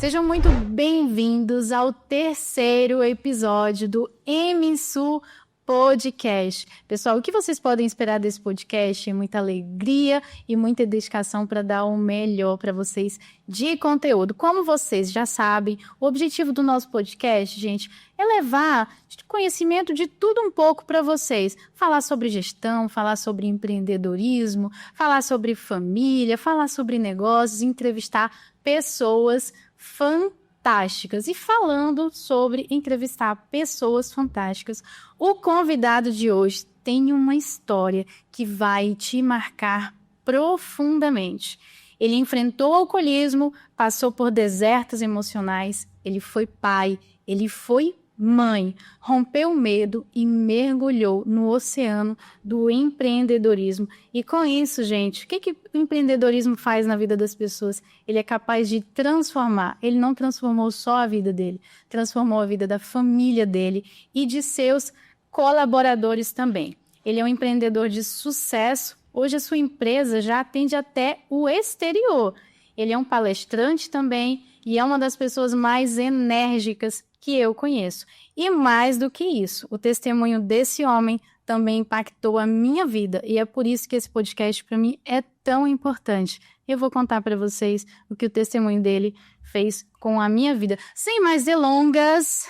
Sejam muito bem-vindos ao terceiro episódio do MSU Podcast. Pessoal, o que vocês podem esperar desse podcast é muita alegria e muita dedicação para dar o melhor para vocês de conteúdo. Como vocês já sabem, o objetivo do nosso podcast, gente, é levar conhecimento de tudo um pouco para vocês. Falar sobre gestão, falar sobre empreendedorismo, falar sobre família, falar sobre negócios, entrevistar pessoas fantásticas. E falando sobre entrevistar pessoas fantásticas, o convidado de hoje tem uma história que vai te marcar profundamente. Ele enfrentou o alcoolismo, passou por desertos emocionais, ele foi pai, ele foi mãe, rompeu o medo e mergulhou no oceano do empreendedorismo. E com isso, gente, o que o empreendedorismo faz na vida das pessoas? Ele é capaz de transformar. Ele não transformou só a vida dele, transformou a vida da família dele e de seus colaboradores também. Ele é um empreendedor de sucesso. Hoje a sua empresa já atende até o exterior. Ele é um palestrante também e é uma das pessoas mais enérgicas que eu conheço. E mais do que isso, o testemunho desse homem também impactou a minha vida e é por isso que esse podcast para mim é tão importante. Eu vou contar para vocês o que o testemunho dele fez com a minha vida. Sem mais delongas,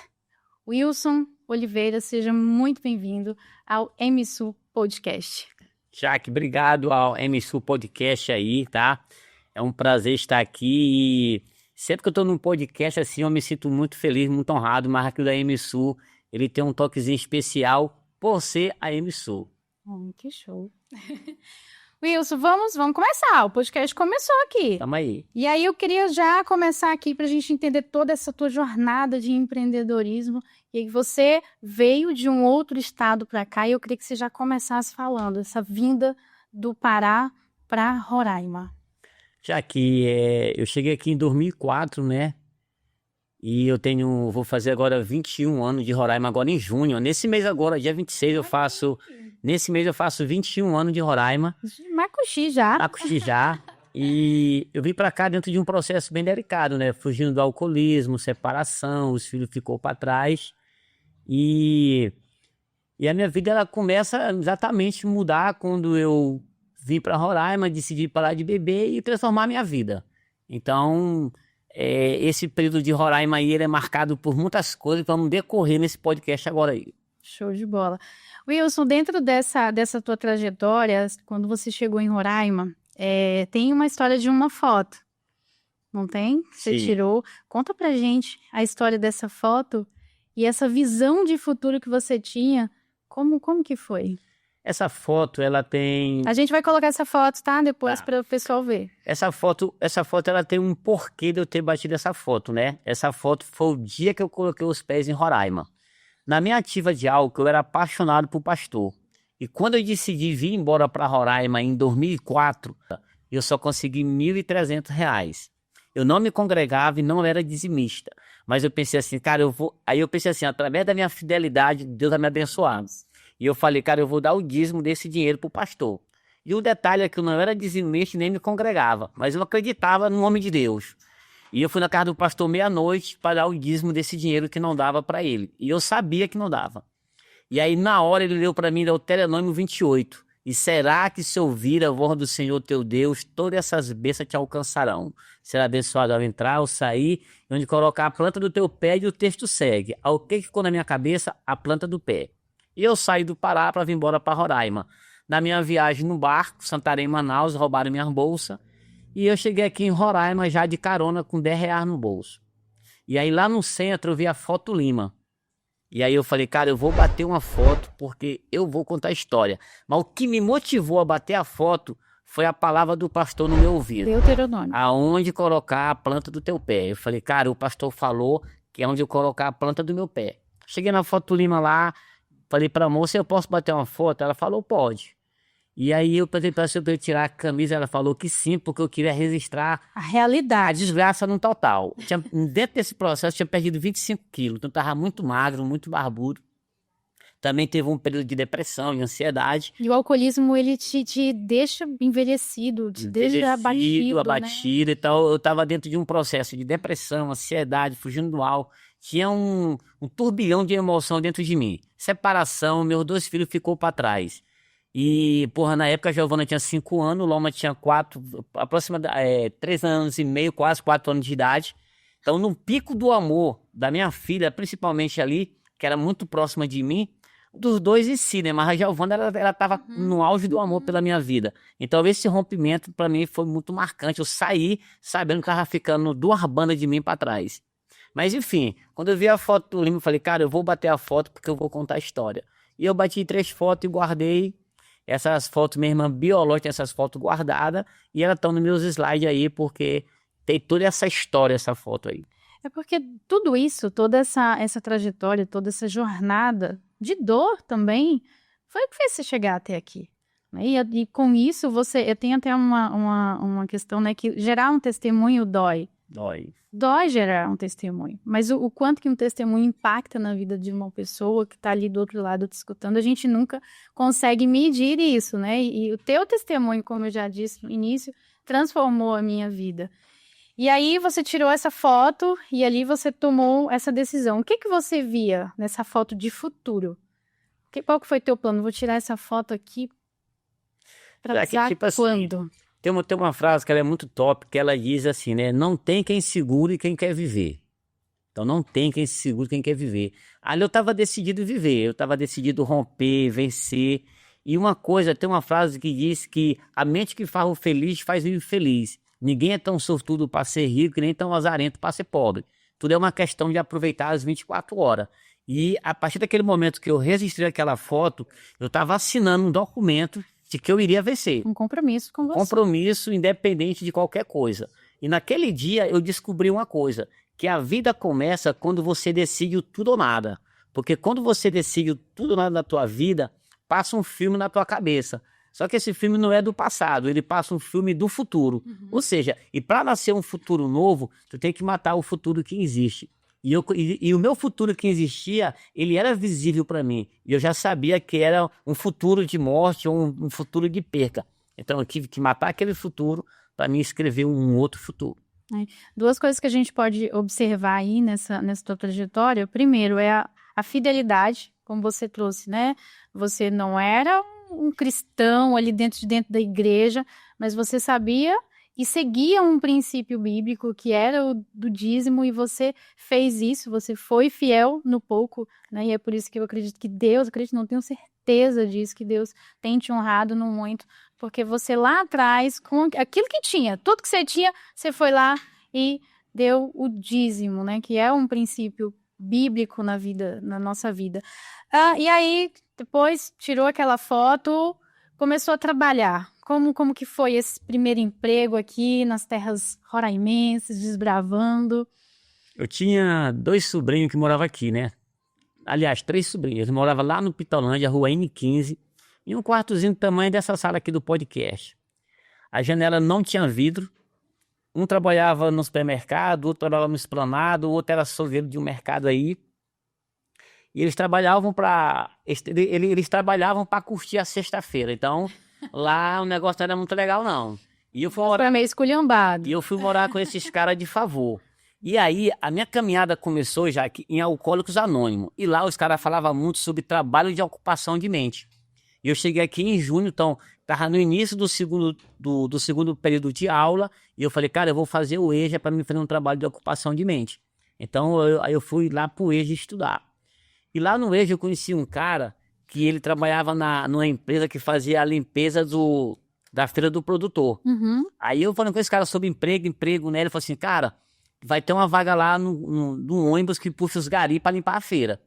Wilson Oliveira, seja muito bem-vindo ao MSU Podcast. Jaque, obrigado ao MSU Podcast aí, tá? É um prazer estar aqui e sempre que eu tô num podcast assim, eu me sinto muito feliz, muito honrado, mas aqui o da MSU, ele tem um toquezinho especial por ser a MSU. Que show. Wilson, vamos começar. O podcast começou aqui. Tamo aí. E aí eu queria já começar aqui para a gente entender toda essa tua jornada de empreendedorismo. E aí você veio de um outro estado para cá e eu queria que você já começasse falando essa vinda do Pará para Roraima. Já que eu cheguei aqui em 2004, né? E vou fazer agora 21 anos de Roraima agora em junho. Nesse mês agora, dia 26, nesse mês eu faço 21 anos de Roraima. Macuxi já. Macuxi já. E eu vim pra cá dentro de um processo bem delicado, né? Fugindo do alcoolismo, separação, os filhos ficou pra trás. E a minha vida, ela começa exatamente a mudar quando eu vim para Roraima, decidi parar de beber e transformar a minha vida. Então, esse período de Roraima aí, ele é marcado por muitas coisas que vamos decorrer nesse podcast agora aí. Show de bola. Wilson, dentro dessa tua trajetória, quando você chegou em Roraima, tem uma história de uma foto, não tem? Você Sim. tirou. Conta pra gente a história dessa foto e essa visão de futuro que você tinha, como que foi? Essa foto, ela tem... A gente vai colocar essa foto, tá? Depois para o pessoal ver. Essa foto, ela tem um porquê de eu ter batido essa foto, né? Essa foto foi o dia que eu coloquei os pés em Roraima. Na minha ativa de álcool, eu era apaixonado por pastor. E quando eu decidi vir embora para Roraima em 2004, eu só consegui R$1.300. Eu não me congregava e não era dizimista. Mas eu pensei assim, cara, Aí eu pensei assim, através da minha fidelidade, Deus vai me abençoar. E eu falei, cara, eu vou dar o dízimo desse dinheiro pro pastor. E o detalhe é que eu não era dizimista nem me congregava, mas eu acreditava no homem de Deus. E eu fui na casa do pastor meia-noite para dar o dízimo desse dinheiro que não dava para ele. E eu sabia que não dava. E aí, na hora, ele deu para mim Deuteronômio 28. E será que se ouvir a voz do Senhor teu Deus, todas essas bênçãos te alcançarão. Será abençoado ao entrar, ao sair, e onde colocar a planta do teu pé, e o texto segue. Ao que ficou na minha cabeça? A planta do pé. E eu saí do Pará para vir embora para Roraima. Na minha viagem no barco, Santarém, Manaus, roubaram minhas bolsas. E eu cheguei aqui em Roraima já de carona com R$10 no bolso. E aí lá no centro eu vi a foto Lima. E aí eu falei, cara, eu vou bater uma foto porque eu vou contar a história. Mas o que me motivou a bater a foto foi a palavra do pastor no meu ouvido. Deuteronômio. Aonde colocar a planta do teu pé. Eu falei, cara, o pastor falou que é onde eu colocar a planta do meu pé. Cheguei na foto Lima lá. Falei pra moça, eu posso bater uma foto? Ela falou, pode. E aí eu pedi pra eu tirar a camisa, ela falou que sim, porque eu queria registrar a realidade. A desgraça no total. Dentro desse processo, eu tinha perdido 25 quilos, então eu tava muito magro, muito barbudo. Também teve um período de depressão, de ansiedade. E o alcoolismo, ele te deixa envelhecido, te deixa abatido. Né? Então, eu estava dentro de um processo de depressão, ansiedade, fugindo do álcool. Tinha um turbilhão de emoção dentro de mim. Separação, meus 2 filhos ficou para trás. E, porra, na época a Giovana tinha 5 anos, o Loma tinha 3 anos e meio, quase 4 anos de idade. Então, no pico do amor da minha filha, principalmente ali, que era muito próxima de mim, dos dois em si, né? Mas a Giovana, ela tava no auge do amor pela minha vida. Então, esse rompimento, para mim, foi muito marcante. Eu saí sabendo que tava ficando 2 bandas de mim para trás. Mas, enfim, quando eu vi a foto do Lima, eu falei, cara, eu vou bater a foto porque eu vou contar a história. E eu bati 3 fotos e guardei essas fotos, minha irmã biológica tem essas fotos guardadas, e elas estão nos meus slides aí, porque tem toda essa história, essa foto aí. É porque tudo isso, toda essa trajetória, toda essa jornada de dor também, foi o que fez você chegar até aqui. Né? E com isso, eu tenho até uma questão, né, que gerar um testemunho dói. Dói gerar um testemunho, mas o quanto que um testemunho impacta na vida de uma pessoa que está ali do outro lado te escutando, a gente nunca consegue medir isso, né? E o teu testemunho, como eu já disse no início, transformou a minha vida. E aí você tirou essa foto e ali você tomou essa decisão. O que que você via nessa foto de futuro? Qual que foi teu plano? Vou tirar essa foto aqui para usar tipo assim, quando? Tem uma frase que ela é muito top, que ela diz assim, né? Não tem quem segure quem quer viver. Então não tem quem segure quem quer viver. Ali eu estava decidido a viver, eu estava decidido a romper, vencer. E uma coisa, tem uma frase que diz que a mente que faz o feliz faz o infeliz. Ninguém é tão sortudo para ser rico, nem tão azarento para ser pobre. Tudo é uma questão de aproveitar as 24 horas. E a partir daquele momento que eu registrei aquela foto, eu estava assinando um documento de que eu iria vencer. Um compromisso com você. Compromisso independente de qualquer coisa. E naquele dia eu descobri uma coisa, que a vida começa quando você decide o tudo ou nada. Porque quando você decide o tudo ou nada na tua vida, passa um filme na tua cabeça. Só que esse filme não é do passado, ele passa um filme do futuro. Ou seja, e para nascer um futuro novo, tu tem que matar o futuro que existe. E o meu futuro que existia, ele era visível para mim. E eu já sabia que era um futuro de morte ou um futuro de perca. Então eu tive que matar aquele futuro para mim escrever um outro futuro. Duas coisas que a gente pode observar aí nessa tua trajetória. Primeiro é a fidelidade, como você trouxe, né? Você não era um cristão ali dentro da igreja, mas você sabia e seguia um princípio bíblico que era o do dízimo, e você fez isso, você foi fiel no pouco, né? E é por isso que eu acredito que Deus, não tenho certeza disso, que Deus tem te honrado no muito, porque você lá atrás, com aquilo que tinha, tudo que você tinha, você foi lá e deu o dízimo, né? Que é um princípio bíblico na nossa vida. E aí, depois, tirou aquela foto, começou a trabalhar. Como que foi esse primeiro emprego aqui nas terras roraimenses, desbravando? Eu tinha 2 sobrinhos que moravam aqui, né? Aliás, 3 sobrinhos. Eles moravam lá no Pitolândia, rua N15, em um quartozinho do tamanho dessa sala aqui do podcast. A janela não tinha vidro. Um trabalhava no supermercado, outro trabalhava no Esplanado, o outro era açougueiro de um mercado aí. E eles trabalhavam para curtir a sexta-feira. Então, lá o negócio não era muito legal, não. E eu fui Foi meio esculhambado. E eu fui morar com esses caras de favor. E aí, a minha caminhada começou já aqui em Alcoólicos Anônimos. E lá os caras falavam muito sobre trabalho de ocupação de mente. E eu cheguei aqui em junho, então, estava no início do segundo período de aula. E eu falei, cara, eu vou fazer o EJA para me fazer um trabalho de ocupação de mente. Então, eu fui lá pro EJA estudar. E lá no EJA eu conheci um cara que ele trabalhava numa empresa que fazia a limpeza da feira do produtor. Aí eu falando com esse cara sobre emprego, né? Ele falou assim, cara, vai ter uma vaga lá no ônibus que puxa os garis para limpar a feira.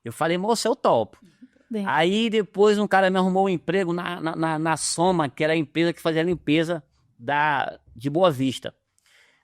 Eu falei, moço, eu topo. Bem. Aí depois um cara me arrumou um emprego na Soma, que era a empresa que fazia a limpeza de Boa Vista.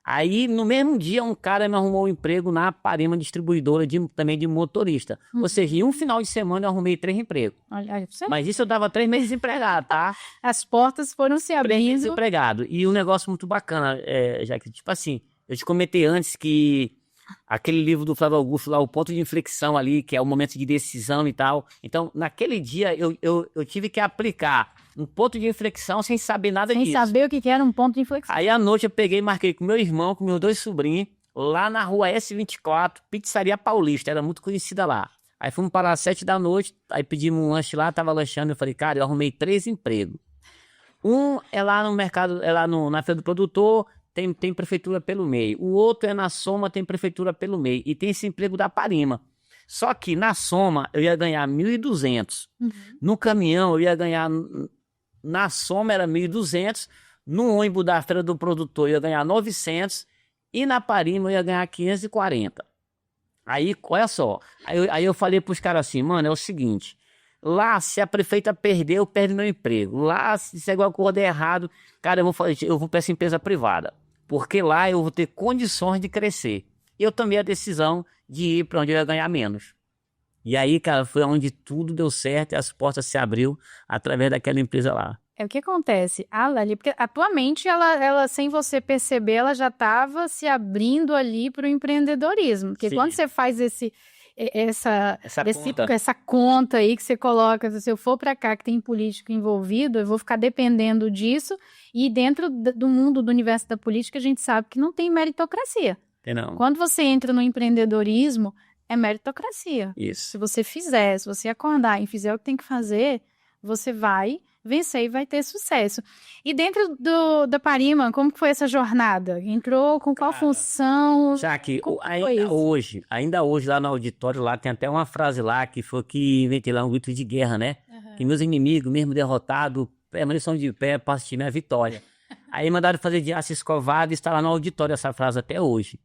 Aí, no mesmo dia, um cara me arrumou um emprego na Parema Distribuidora, também de motorista. Ou seja, em um final de semana eu arrumei 3 empregos. Olha, mas isso eu dava 3 meses desempregado, tá? As portas foram se abrindo. 3 meses desempregado. E um negócio muito bacana, já que, tipo assim, eu te comentei antes que aquele livro do Flávio Augusto lá, o ponto de inflexão ali, que é o momento de decisão e tal. Então, naquele dia, eu tive que aplicar um ponto de inflexão sem saber nada disso. Sem saber o que era um ponto de inflexão. Aí, à noite, eu peguei e marquei com meu irmão, com meus 2 sobrinhos, lá na rua S24, Pizzaria Paulista, era muito conhecida lá. Aí fomos para as 7 da noite, aí pedimos um lanche lá, tava lanchando, eu falei, cara, eu arrumei 3 empregos. Um é lá no mercado, é lá na Feira do Produtor, tem prefeitura pelo meio. O outro é na Soma, tem prefeitura pelo meio. E tem esse emprego da Parima. Só que na Soma eu ia ganhar 1.200. No caminhão eu ia ganhar, na Soma era 1.200. No ônibus da Feira do Produtor eu ia ganhar 900. E na Parima eu ia ganhar 540. Aí, olha só. Aí eu falei pros caras assim, mano, é o seguinte. Lá, se a prefeita perder, eu perdo meu emprego. Lá, se alguma coisa der errado, cara, eu vou para essa empresa privada. Porque lá eu vou ter condições de crescer. Eu tomei a decisão de ir para onde eu ia ganhar menos. E aí, cara, foi onde tudo deu certo e as portas se abriu através daquela empresa lá. É o que acontece, ali, porque atualmente ela, sem você perceber, ela já estava se abrindo ali para o empreendedorismo. Porque Sim. quando você faz essa conta. conta aí que você coloca, se eu for para cá que tem político envolvido, eu vou ficar dependendo disso. E dentro do mundo, do universo da política, a gente sabe que não tem meritocracia. Tem não. Quando você entra no empreendedorismo, é meritocracia. Isso. Se você fizer, se você acordar e fizer o que tem que fazer, você vai vencer e vai ter sucesso. E dentro da Parima, como que foi essa jornada? Entrou com qual função? Já que Como foi isso? ainda hoje lá no auditório, lá tem até uma frase lá que foi que inventei lá um grito de guerra, né? Que meus inimigos, mesmo derrotados, permaneçam de pé para assistir minha vitória. Aí mandaram fazer de aço escovado e está lá no auditório essa frase até hoje.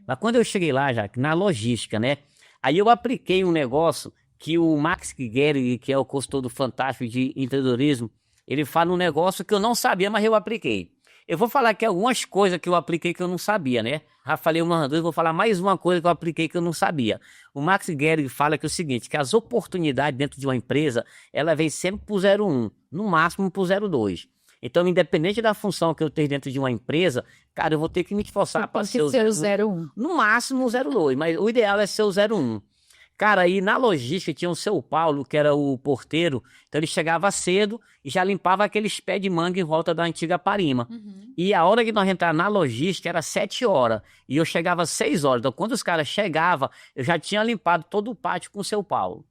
Mas quando eu cheguei lá, já na logística, né? Aí eu apliquei um negócio que o Max Guerri, que é o consultor do Fantástico de empreendedorismo, ele fala um negócio que eu não sabia, mas eu apliquei. Eu vou falar aqui algumas coisas que eu apliquei que eu não sabia, né? Já falei umas 2, vou falar mais uma coisa que eu apliquei que eu não sabia. O Max Guerri fala que é o seguinte, que as oportunidades dentro de uma empresa, ela vem sempre pro 01, no máximo pro 02. Então, independente da função que eu tenho dentro de uma empresa, cara, eu vou ter que me esforçar para ser o 01. No máximo o 02, mas o ideal é ser o 01. Cara, aí na logística tinha o seu Paulo, que era o porteiro, então ele chegava cedo e já limpava aqueles pés de manga em volta da antiga Parima. E a hora que nós entrávamos na logística era 7 horas e eu chegava às 6 horas. Então quando os caras chegavam, eu já tinha limpado todo o pátio com o seu Paulo.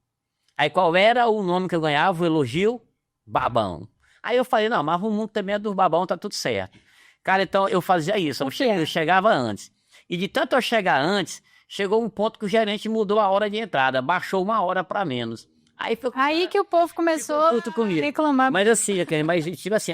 Aí qual era o nome que eu ganhava, o elogio? Babão. Aí eu falei, não, mas o mundo também é dos babão, tá tudo certo. Cara, então eu fazia isso, eu chegava antes. E de tanto eu chegar antes, chegou um ponto que o gerente mudou a hora de entrada, baixou 1 hora para menos. Aí que o povo começou a reclamar. Mas assim, tipo assim,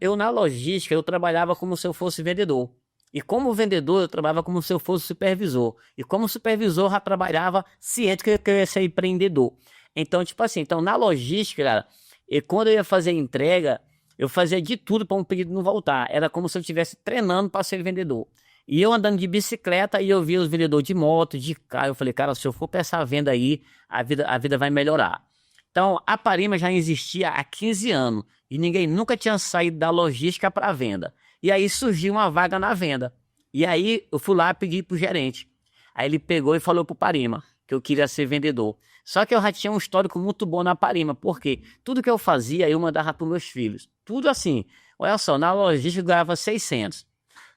eu na logística, eu trabalhava como se eu fosse vendedor. E como vendedor, eu trabalhava como se eu fosse supervisor. E como supervisor, eu já trabalhava ciente que eu ia ser empreendedor. Então, tipo assim, na logística, cara, e quando eu ia fazer entrega, eu fazia de tudo para um pedido não voltar. Era como se eu estivesse treinando para ser vendedor. E eu andando de bicicleta e eu via os vendedores de moto, de carro. Eu falei, cara, se eu for para essa venda aí, a vida vai melhorar. Então, a Parima já existia há 15 anos e ninguém nunca tinha saído da logística para a venda. E aí surgiu uma vaga na venda. E aí eu fui lá pedir pro gerente. Aí ele pegou e falou pro Parima que eu queria ser vendedor. Só que eu já tinha um histórico muito bom na Parima, porque tudo que eu fazia eu mandava para meus filhos. Tudo assim. Olha só, na logística eu ganhava 600.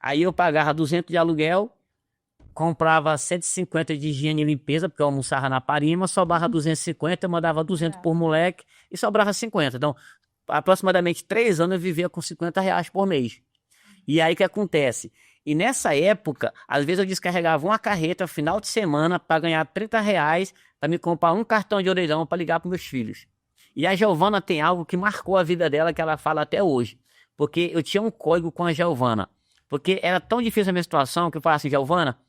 Aí eu pagava 200 de aluguel, comprava 150 de higiene e limpeza, porque eu almoçava na Parima, sobrava 250, eu mandava 200 por moleque e sobrava 50. Então, aproximadamente 3 anos eu vivia com R$50 por mês. E aí o que acontece? E nessa época, às vezes eu descarregava uma carreta final de semana para ganhar R$30 para me comprar um cartão de orelhão para ligar para meus filhos. E a Giovana tem algo que marcou a vida dela, que ela fala até hoje. Porque eu tinha um código com a Giovana. Porque era tão difícil a minha situação que eu falava assim, Giovana,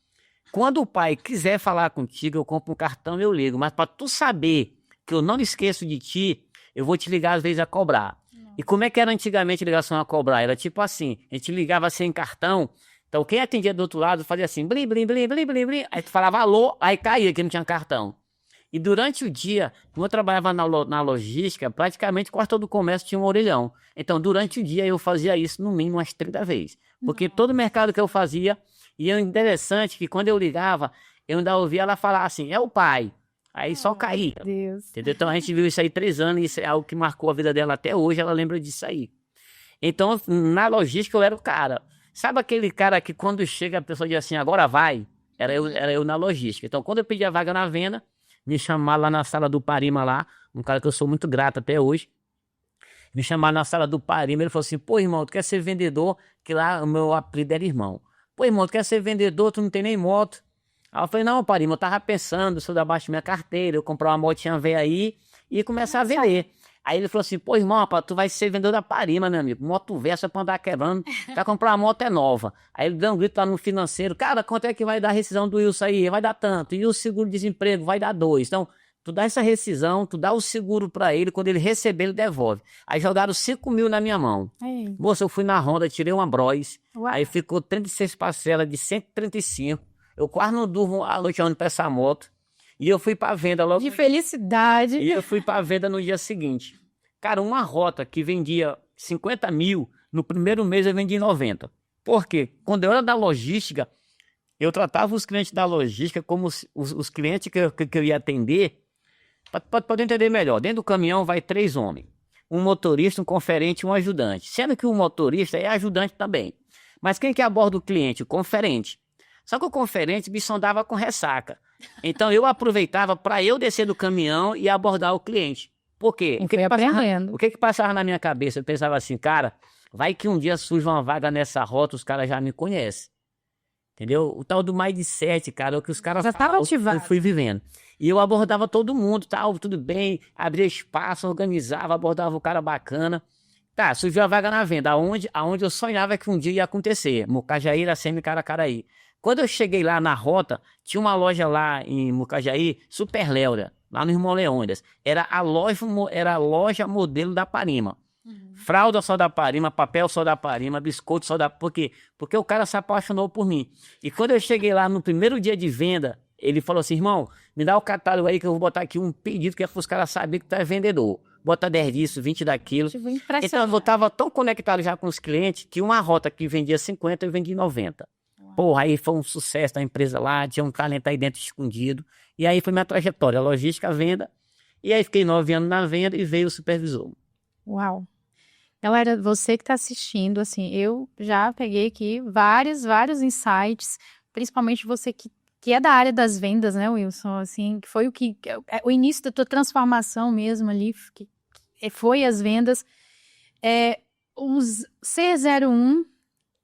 quando o pai quiser falar contigo, eu compro um cartão e eu ligo. Mas para tu saber que eu não esqueço de ti, eu vou te ligar às vezes a cobrar. E como é que era antigamente a ligação a cobrar? Era tipo assim, a gente ligava sem cartão, então quem atendia do outro lado fazia assim, blim, blim, blim, blim, blim, blim. Aí tu falava alô, aí caía que não tinha cartão. E durante o dia, como eu trabalhava na logística, praticamente quase todo o comércio tinha um orelhão. Então durante o dia eu fazia isso no mínimo umas 30 vezes. Porque todo mercado que eu fazia, E é interessante que quando eu ligava, eu ainda ouvia ela falar assim, é o pai. Aí só caía. Deus. Entendeu? Então a gente viu isso aí 3 anos, e isso é algo que marcou a vida dela até hoje, ela lembra disso aí. Então, na logística, eu era o cara. Sabe aquele cara que quando chega a pessoa diz assim, agora vai? Era eu na logística. Então, quando eu pedi a vaga na venda, me chamaram lá na sala do Parima lá, um cara que eu sou muito grato até hoje. Me chamaram na sala do Parima, ele falou assim, pô, irmão, tu quer ser vendedor? Que lá o meu apelido era irmão. Pô, irmão, tu quer ser vendedor? Tu não tem nem moto. Aí eu falei, não, Parima, eu tava pensando, se eu dar baixo minha carteira, eu comprar uma motinha velha aí e começar a vender. Aí ele falou assim, pô, irmão, rapaz, tu vai ser vendedor da Parima, meu amigo. Moto velha, só pra andar quebrando. Vai comprar uma moto é nova. Aí ele deu um grito lá no financeiro, cara, quanto é que vai dar a rescisão do Wilson aí? Vai dar tanto. E o seguro-desemprego vai dar 2. Então, tu dá essa rescisão, tu dá o seguro pra ele, quando ele receber, ele devolve. Aí jogaram 5 mil na minha mão. Ei. Moça, eu fui na Honda, tirei uma Bros. Uau. Aí ficou 36 parcelas de 135. Eu quase não durmo a noite olhando pra essa moto. E eu fui pra venda logo. De felicidade. E eu fui pra venda no dia seguinte. Cara, uma rota que vendia 50 mil, no primeiro mês eu vendi 90. Por quê? Quando eu era da logística, eu tratava os clientes da logística como os clientes que eu ia atender. Pode entender melhor. Dentro do caminhão vai 3 homens. Um motorista, um conferente e um ajudante. Sendo que o motorista é ajudante também. Mas quem que aborda o cliente? O conferente. Só que o conferente me sondava com ressaca. Então eu aproveitava para eu descer do caminhão e abordar o cliente. Por quê? O que passava na minha cabeça? Eu pensava assim, cara, vai que um dia surge uma vaga nessa rota, os caras já me conhecem. Entendeu? O tal do mindset, cara, o que os caras já estava ativado. Eu fui vivendo. E eu abordava todo mundo, tal, tudo bem, abria espaço, organizava, abordava o cara bacana. Tá, surgiu a vaga na venda, aonde eu sonhava que um dia ia acontecer. Mucajaí, Iracema e Caracaraí. Quando eu cheguei lá na rota, tinha uma loja lá em Mucajaí, Super Léuria, lá no Irmão Leônidas. Era a loja modelo da Parima. Fralda só da Parima, papel só da Parima, biscoito só da... Por quê? Porque o cara se apaixonou por mim. E quando eu cheguei lá no primeiro dia de venda, ele falou assim, irmão, me dá o catálogo aí que eu vou botar aqui um pedido que é para os caras saberem que tu é vendedor. Bota 10 disso, 20 daquilo. Então eu tava tão conectado já com os clientes que uma rota que vendia 50, eu vendi 90. Porra, aí foi um sucesso da empresa lá, tinha um talento aí dentro escondido. E aí foi minha trajetória, logística, venda. E aí fiquei 9 anos na venda e veio o supervisor. Uau. Galera, você que está assistindo, assim, eu já peguei aqui vários insights, principalmente você que é da área das vendas, né, Wilson? Assim, que foi o início da tua transformação mesmo ali, que foi as vendas. Os C01,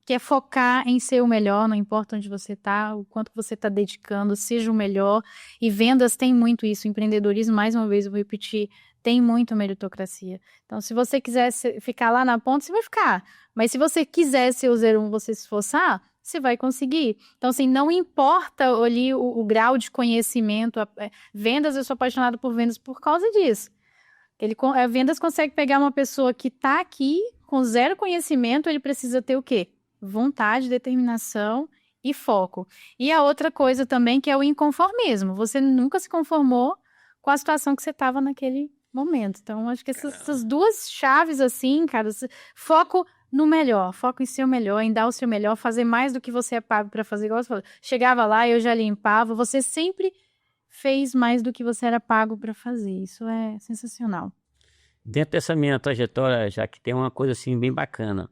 que é focar em ser o melhor, não importa onde você está, o quanto você está dedicando, seja o melhor. E vendas tem muito isso, empreendedorismo, mais uma vez eu vou repetir, tem muito meritocracia. Então, se você quiser ficar lá na ponta, você vai ficar. Mas se você quiser ser o 01, você se esforçar, você vai conseguir. Então, assim, não importa ali o grau de conhecimento. Vendas, eu sou apaixonada por vendas por causa disso. Vendas consegue pegar uma pessoa que está aqui com 0 conhecimento, ele precisa ter o quê? Vontade, determinação e foco. E a outra coisa também que é o inconformismo. Você nunca se conformou com a situação que você estava naquele momento. Então, acho que essas 2 chaves, assim, cara, foco no melhor, foco em ser o melhor, em dar o seu melhor, fazer mais do que você é pago para fazer. Igual você falou, chegava lá, eu já limpava, você sempre fez mais do que você era pago para fazer. Isso é sensacional. Dentro dessa minha trajetória, já que tem uma coisa assim bem bacana.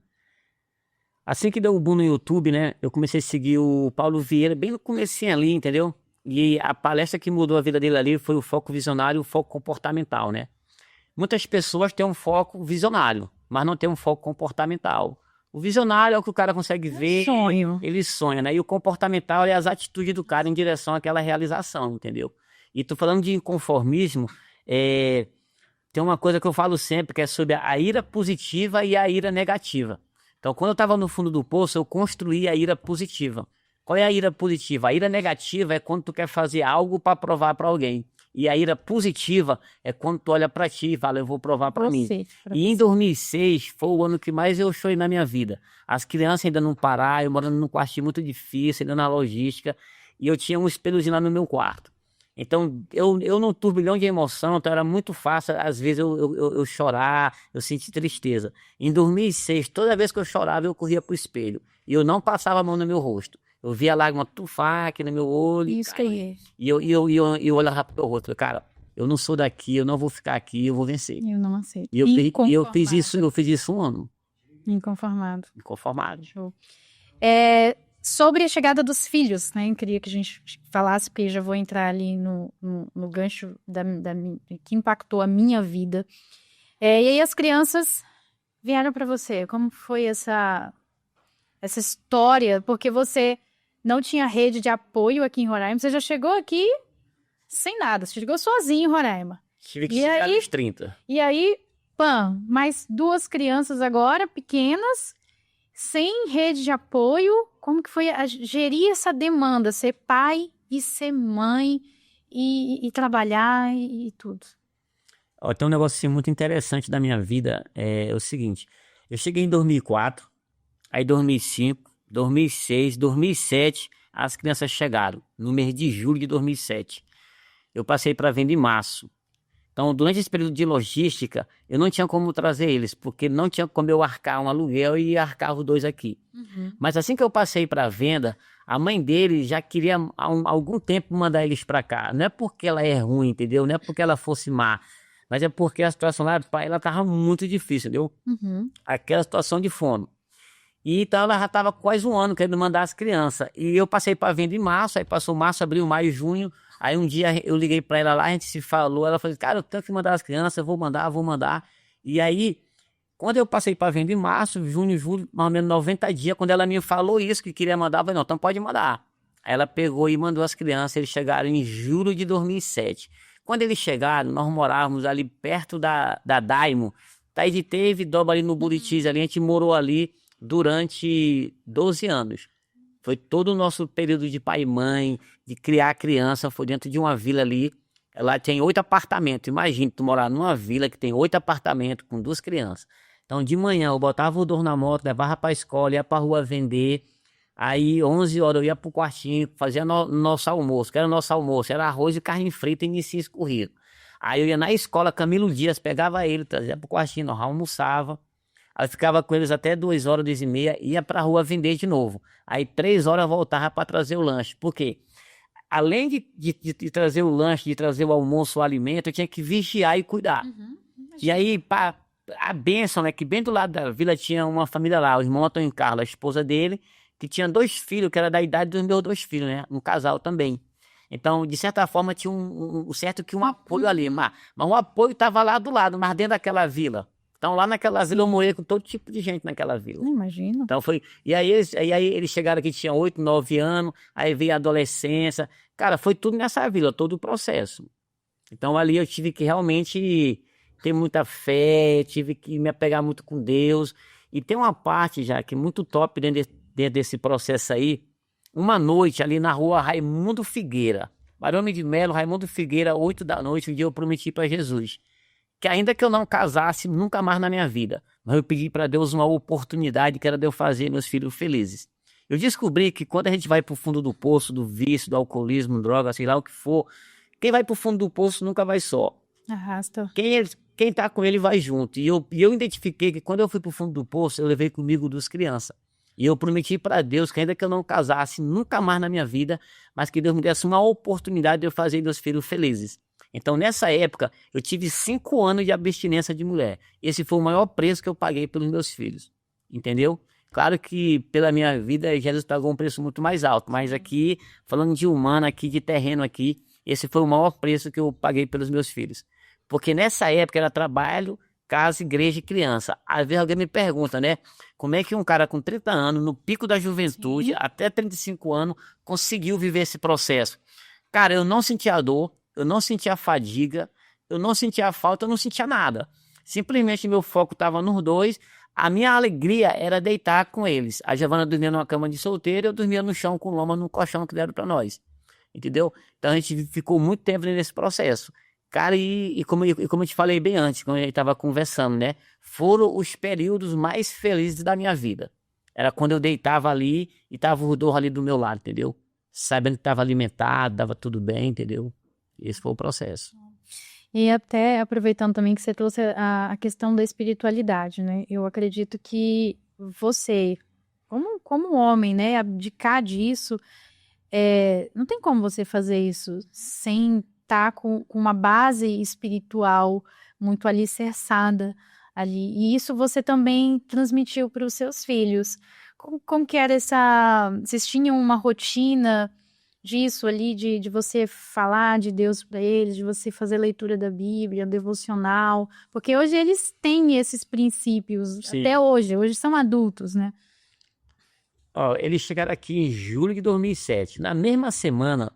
Assim que deu o boom no YouTube, né, eu comecei a seguir o Paulo Vieira bem no comecinho ali, entendeu? E a palestra que mudou a vida dele ali foi o foco visionário e o foco comportamental, né? Muitas pessoas têm um foco visionário, mas não tem um foco comportamental. O visionário é o que o cara consegue ver, ele sonha, né? E o comportamental é as atitudes do cara em direção àquela realização, entendeu? E tô falando de inconformismo, tem uma coisa que eu falo sempre, que é sobre a ira positiva e a ira negativa. Então, quando eu estava no fundo do poço, eu construí a ira positiva. Qual é a ira positiva? A ira negativa é quando tu quer fazer algo para provar para alguém. E a ira positiva é quando tu olha para ti e fala, eu vou provar para mim. E em 2006 foi o ano que mais eu chorei na minha vida. As crianças ainda não pararam, eu morando num quartinho muito difícil, ainda na logística, e eu tinha um espelhozinho lá no meu quarto. Então, eu num turbilhão de emoção, então era muito fácil, às vezes, eu chorar, eu sentir tristeza. Em 2006, toda vez que eu chorava, eu corria pro espelho. E eu não passava a mão no meu rosto. Eu via a lágrima tufar aqui no meu olho. Isso que é. E eu olhava pro meu rosto. Falei, cara, eu não sou daqui, eu não vou ficar aqui, eu vou vencer. Eu não aceito. E eu fiz isso 1 ano. Inconformado. Inconformado. Show. Sobre a chegada dos filhos, né? Eu queria que a gente falasse, porque eu já vou entrar ali no gancho que impactou a minha vida. E aí as crianças vieram para você. Como foi essa história? Porque você não tinha rede de apoio aqui em Roraima. Você já chegou aqui sem nada. Você chegou sozinho em Roraima. Tive que chegar aos 30. E aí, mais 2 crianças agora, pequenas, sem rede de apoio. Como que foi gerir essa demanda? Ser pai e ser mãe e trabalhar e tudo. Tem um negócio assim, muito interessante da minha vida. É o seguinte. Eu cheguei em 2004. Aí 2005, 2006, 2007, as crianças chegaram. No mês de julho de 2007. Eu passei para venda em março. Então, durante esse período de logística, eu não tinha como trazer eles, porque não tinha como eu arcar um aluguel e arcar os 2 aqui. Uhum. Mas assim que eu passei para venda, a mãe deles já queria há algum tempo mandar eles para cá. Não é porque ela é ruim, entendeu? Não é porque ela fosse má, mas é porque a situação lá, pai, ela estava muito difícil, entendeu? Uhum. Aquela situação de fome. E então ela já estava quase 1 ano querendo mandar as crianças. E eu passei para venda em março, aí passou março, abril, maio, junho. Aí um dia eu liguei para ela lá, a gente se falou, ela falou, cara, eu tenho que mandar as crianças, eu vou mandar. E aí, quando eu passei para venda em março, junho, julho, mais ou menos 90 dias, quando ela me falou isso, que queria mandar, eu falei, não, então pode mandar. Aí ela pegou e mandou as crianças, eles chegaram em julho de 2007. Quando eles chegaram, nós morávamos ali perto da Daimo, Taíde teve, dobra ali no Buritis, ali, a gente morou ali durante 12 anos. Foi todo o nosso período de pai e mãe, de criar criança, foi dentro de uma vila ali. Lá tem 8 apartamentos. Imagina tu morar numa vila que tem 8 apartamentos com 2 crianças. Então de manhã eu botava o dor na moto, levava para a escola, ia para a rua vender. Aí 11 horas eu ia pro quartinho, fazia nosso almoço. Que era nosso almoço? Era arroz e carne frita e inicia escorrido. Aí eu ia na escola, Camilo Dias, pegava ele, trazia pro quartinho, nós almoçava. Aí ficava com eles até 2 horas, 2h30, ia pra rua vender de novo. Aí 3 horas voltava para trazer o lanche. Por quê? Além de trazer o lanche, de trazer o almoço, o alimento, eu tinha que vigiar e cuidar. Uhum. E aí, a bênção, né? Que bem do lado da vila tinha uma família lá, o irmão Antônio Carlos, a esposa dele, que tinha 2 filhos, que era da idade dos meus 2 filhos, né? Um casal também. Então, de certa forma, tinha um certo que um apoio ali. Mas o apoio estava lá do lado, mas dentro daquela vila. Então, lá naquela vila, eu morei com todo tipo de gente naquela vila. Não imagino. Então, foi... E aí eles chegaram aqui, tinham 8, 9 anos, aí veio a adolescência. Cara, foi tudo nessa vila, todo o processo. Então, ali eu tive que realmente ter muita fé, tive que me apegar muito com Deus. E tem uma parte já que é muito top dentro desse processo aí. Uma noite ali na rua Raimundo Figueira, Barão de Melo, Raimundo Figueira, 8 da noite, um dia eu prometi para Jesus que ainda que eu não casasse nunca mais na minha vida, mas eu pedi para Deus uma oportunidade que era de eu fazer meus filhos felizes. Eu descobri que quando a gente vai para o fundo do poço, do vício, do alcoolismo, droga, sei lá o que for, quem vai para o fundo do poço nunca vai só. Arrasta. Quem tá com ele vai junto. E eu identifiquei que quando eu fui para o fundo do poço, eu levei comigo 2 crianças. E eu prometi para Deus que ainda que eu não casasse nunca mais na minha vida, mas que Deus me desse uma oportunidade de eu fazer meus filhos felizes. Então, nessa época, eu tive 5 anos de abstinência de mulher. Esse foi o maior preço que eu paguei pelos meus filhos. Entendeu? Claro que pela minha vida, Jesus pagou um preço muito mais alto. Mas aqui, falando de humano, aqui de terreno aqui, esse foi o maior preço que eu paguei pelos meus filhos. Porque nessa época era trabalho, casa, igreja e criança. Às vezes alguém me pergunta, né? Como é que um cara com 30 anos, no pico da juventude, até 35 anos, conseguiu viver esse processo? Cara, eu não sentia dor. Eu não sentia fadiga, eu não sentia falta, eu não sentia nada. Simplesmente meu foco estava nos 2. A minha alegria era deitar com eles. A Giovana dormia numa cama de solteiro, eu dormia no chão com lama no colchão que deram para nós. Entendeu? Então a gente ficou muito tempo nesse processo. Cara, e como eu te falei bem antes, quando a gente estava conversando, né? Foram os períodos mais felizes da minha vida. Era quando eu deitava ali e tava o Rodolfo ali do meu lado, entendeu? Sabendo que estava alimentado, dava tudo bem, entendeu? Esse foi o processo. E até aproveitando também que você trouxe a questão da espiritualidade, né? Eu acredito que você, como homem, né? Abdicar disso. Não tem como você fazer isso sem estar com uma base espiritual muito alicerçada ali. E isso você também transmitiu para os seus filhos. Como que era Vocês tinham uma rotina disso ali, de você falar de Deus para eles, de você fazer leitura da Bíblia, devocional? Porque hoje eles têm esses princípios, Sim. até hoje são adultos, né? Ó, eles chegaram aqui em julho de 2007. Na mesma semana,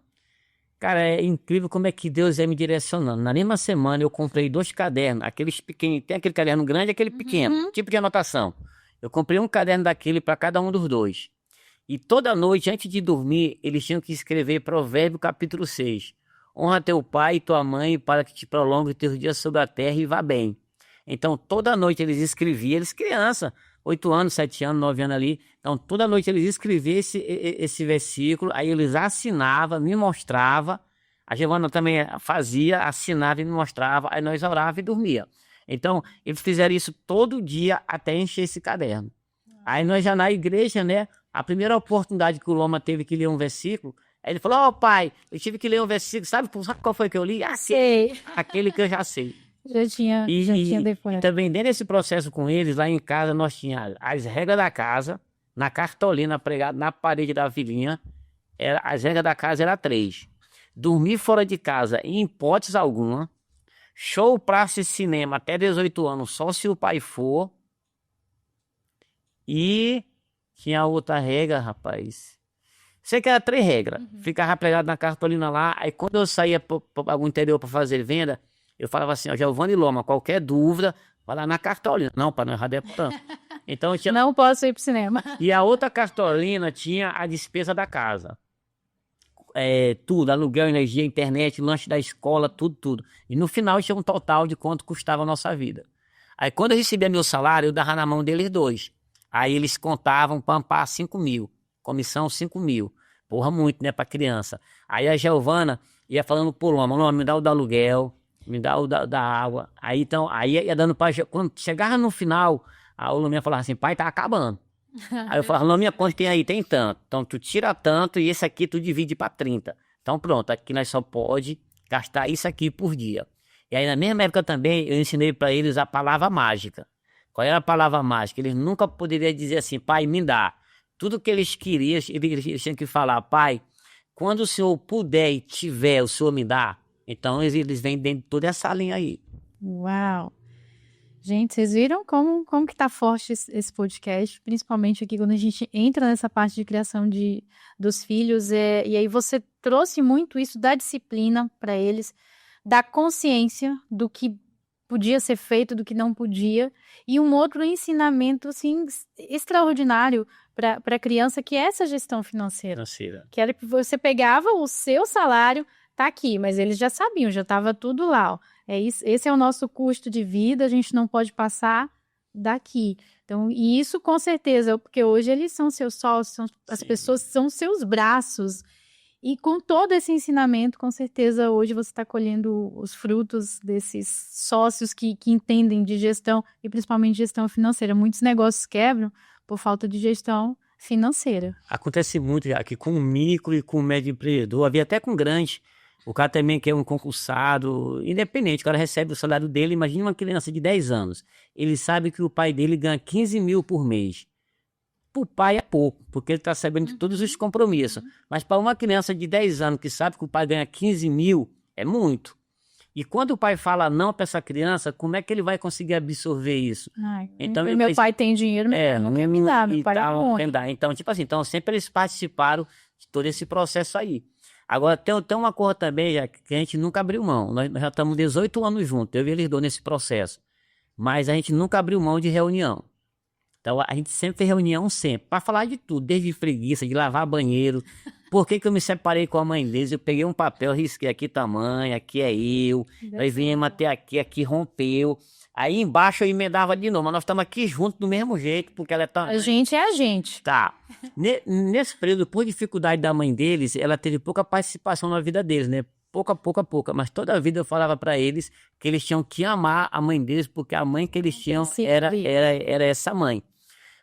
cara, é incrível como é que Deus é me direcionando. Na mesma semana eu comprei 2 cadernos, aqueles pequenos, tem aquele caderno grande e aquele pequeno, tipo de anotação. Eu comprei um caderno daquele para cada um dos 2. E toda noite, antes de dormir, eles tinham que escrever Provérbio capítulo 6. Honra teu pai e tua mãe para que te prolongue teus dias sobre a terra e vá bem. Então, toda noite eles escreviam, eles criança, 8 anos, 7 anos, 9 anos ali. Então, toda noite eles escreviam esse versículo, aí eles assinavam, me mostravam. A Giovana também fazia, assinava e me mostrava, aí nós orávamos e dormia. Então, eles fizeram isso todo dia até encher esse caderno. Aí nós já na igreja, né, a primeira oportunidade que o Loma teve que ler um versículo, aí ele falou, pai, eu tive que ler um versículo, sabe qual foi que eu li? Sei. Aquele que eu já sei. Já tinha depois. E também dentro desse processo com eles, lá em casa, nós tínhamos as regras da casa, na cartolina pregada na parede da vilinha, as regras da casa eram 3. Dormir fora de casa em hipótese alguma, show, praça e cinema até 18 anos, só se o pai for. E tinha outra regra, rapaz. Sei que era 3 regras. Ficava pregado na cartolina lá, aí quando eu saía para algum interior para fazer venda, eu falava assim, ó, Giovanni Loma, qualquer dúvida, vai lá na cartolina. Não, para não errar tanto. Então tinha... Não posso ir pro cinema. E a outra cartolina tinha a despesa da casa. Tudo, aluguel, energia, internet, lanche da escola, tudo. E no final tinha um total de quanto custava a nossa vida. Aí quando eu recebia meu salário, eu dava na mão deles 2. Aí eles contavam para ampar 5 mil. Comissão 5 mil. Porra, muito, né, pra criança. Aí a Giovana ia falando pro Loma, me dá o do aluguel, me dá o da água. Aí ia dando pra... Quando chegava no final, a Lominha falava assim, pai, tá acabando. Aí eu falava, Lominha, quanto tem aí? Tem tanto. Então tu tira tanto e esse aqui tu divide pra 30. Então pronto, aqui nós só pode gastar isso aqui por dia. E aí na mesma época também eu ensinei pra eles a palavra mágica. Qual era a palavra mágica? Eles nunca poderiam dizer assim, pai, me dá. Tudo que eles queriam, eles tinham que falar, pai, quando o senhor puder e tiver, o senhor me dá. Então eles vêm dentro de toda essa linha aí. Uau! Gente, vocês viram como que tá forte esse podcast, principalmente aqui quando a gente entra nessa parte de criação dos filhos, e aí você trouxe muito isso da disciplina para eles, da consciência do que podia ser feito, do que não podia, e um outro ensinamento, assim, extraordinário para a criança, que é essa gestão financeira. Que era que você pegava o seu salário, tá aqui, mas eles já sabiam, já estava tudo lá, ó. Esse é o nosso custo de vida, a gente não pode passar daqui. Então, e isso com certeza, porque hoje eles são seus sócios, as pessoas são seus braços. E com todo esse ensinamento, com certeza, hoje você está colhendo os frutos desses sócios que entendem de gestão, e principalmente gestão financeira. Muitos negócios quebram por falta de gestão financeira. Acontece muito já aqui com o micro e com o médio empreendedor, havia até com o grande. O cara também que é um concursado, independente, o cara recebe o salário dele. Imagina uma criança de 10 anos. Ele sabe que o pai dele ganha 15 mil por mês. Para o pai é pouco, porque ele está sabendo de todos os compromissos. Mas para uma criança de 10 anos que sabe que o pai ganha 15 mil, é muito. E quando o pai fala não para essa criança, como é que ele vai conseguir absorver isso? Então, meu pai tem dinheiro, não me dá, meu pai dá. Então, tipo assim, sempre eles participaram de todo esse processo aí. Agora, tem uma coisa também, já, que a gente nunca abriu mão. Nós já estamos 18 anos juntos, eu e eles dois nesse processo. Mas a gente nunca abriu mão de reunião. Então, a gente sempre fez reunião, sempre, para falar de tudo, desde preguiça, de lavar banheiro. Por que eu me separei com a mãe deles? Eu peguei um papel, risquei aqui tamanho, aqui é eu. Aí viemos até aqui rompeu. Aí embaixo eu emendava de novo, mas nós estamos aqui juntos do mesmo jeito, porque ela tá... A gente é a gente. Tá. Nesse período, por dificuldade da mãe deles, ela teve pouca participação na vida deles, né? Pouca. Mas toda a vida eu falava para eles que eles tinham que amar a mãe deles, porque a mãe que eles tinham era essa mãe.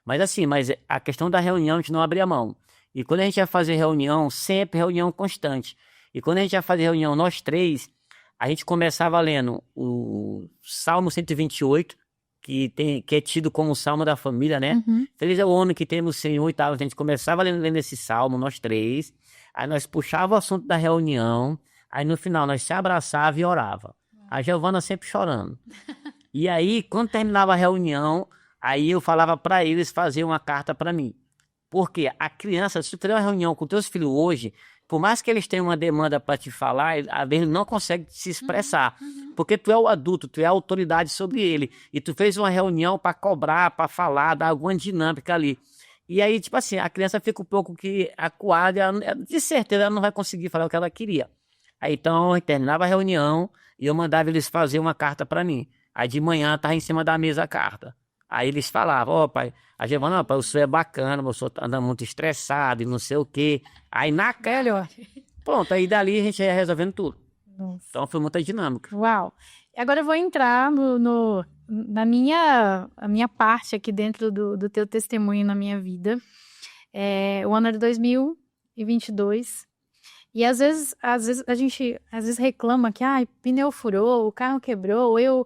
Mas assim, a questão da reunião a gente não abria mão. E quando a gente ia fazer reunião, sempre reunião constante. E quando a gente ia fazer reunião, nós três, a gente começava lendo o Salmo 128, que é tido como o Salmo da família, né? Uhum. Feliz é o homem que teme o Senhor e tal. A gente começava lendo esse Salmo, nós três. Aí nós puxava o assunto da reunião. Aí no final nós se abraçava e orava. A Giovana sempre chorando. E aí, quando terminava a reunião, aí eu falava para eles fazer uma carta para mim. Porque a criança, se tu fizer uma reunião com teus filhos hoje, por mais que eles tenham uma demanda para te falar, às vezes não consegue se expressar. Porque tu é o adulto, tu é a autoridade sobre ele. E tu fez uma reunião para cobrar, para falar, dar alguma dinâmica ali. E aí, tipo assim, a criança fica um pouco que acuada, de certeza ela não vai conseguir falar o que ela queria. Aí então, eu terminava a reunião e eu mandava eles fazer uma carta para mim. Aí de manhã tava em cima da mesa a carta. Aí eles falavam, ó pai, a Giovana, ó, pai, o senhor é bacana, o senhor anda muito estressado e não sei o quê. Aí naquela, pronto, aí dali a gente ia resolvendo tudo. Nossa. Então foi muita dinâmica. Uau! Agora eu vou entrar na a minha parte aqui dentro do teu testemunho na minha vida. O ano era 2022. E às vezes a gente reclama que pneu furou, o carro quebrou, eu,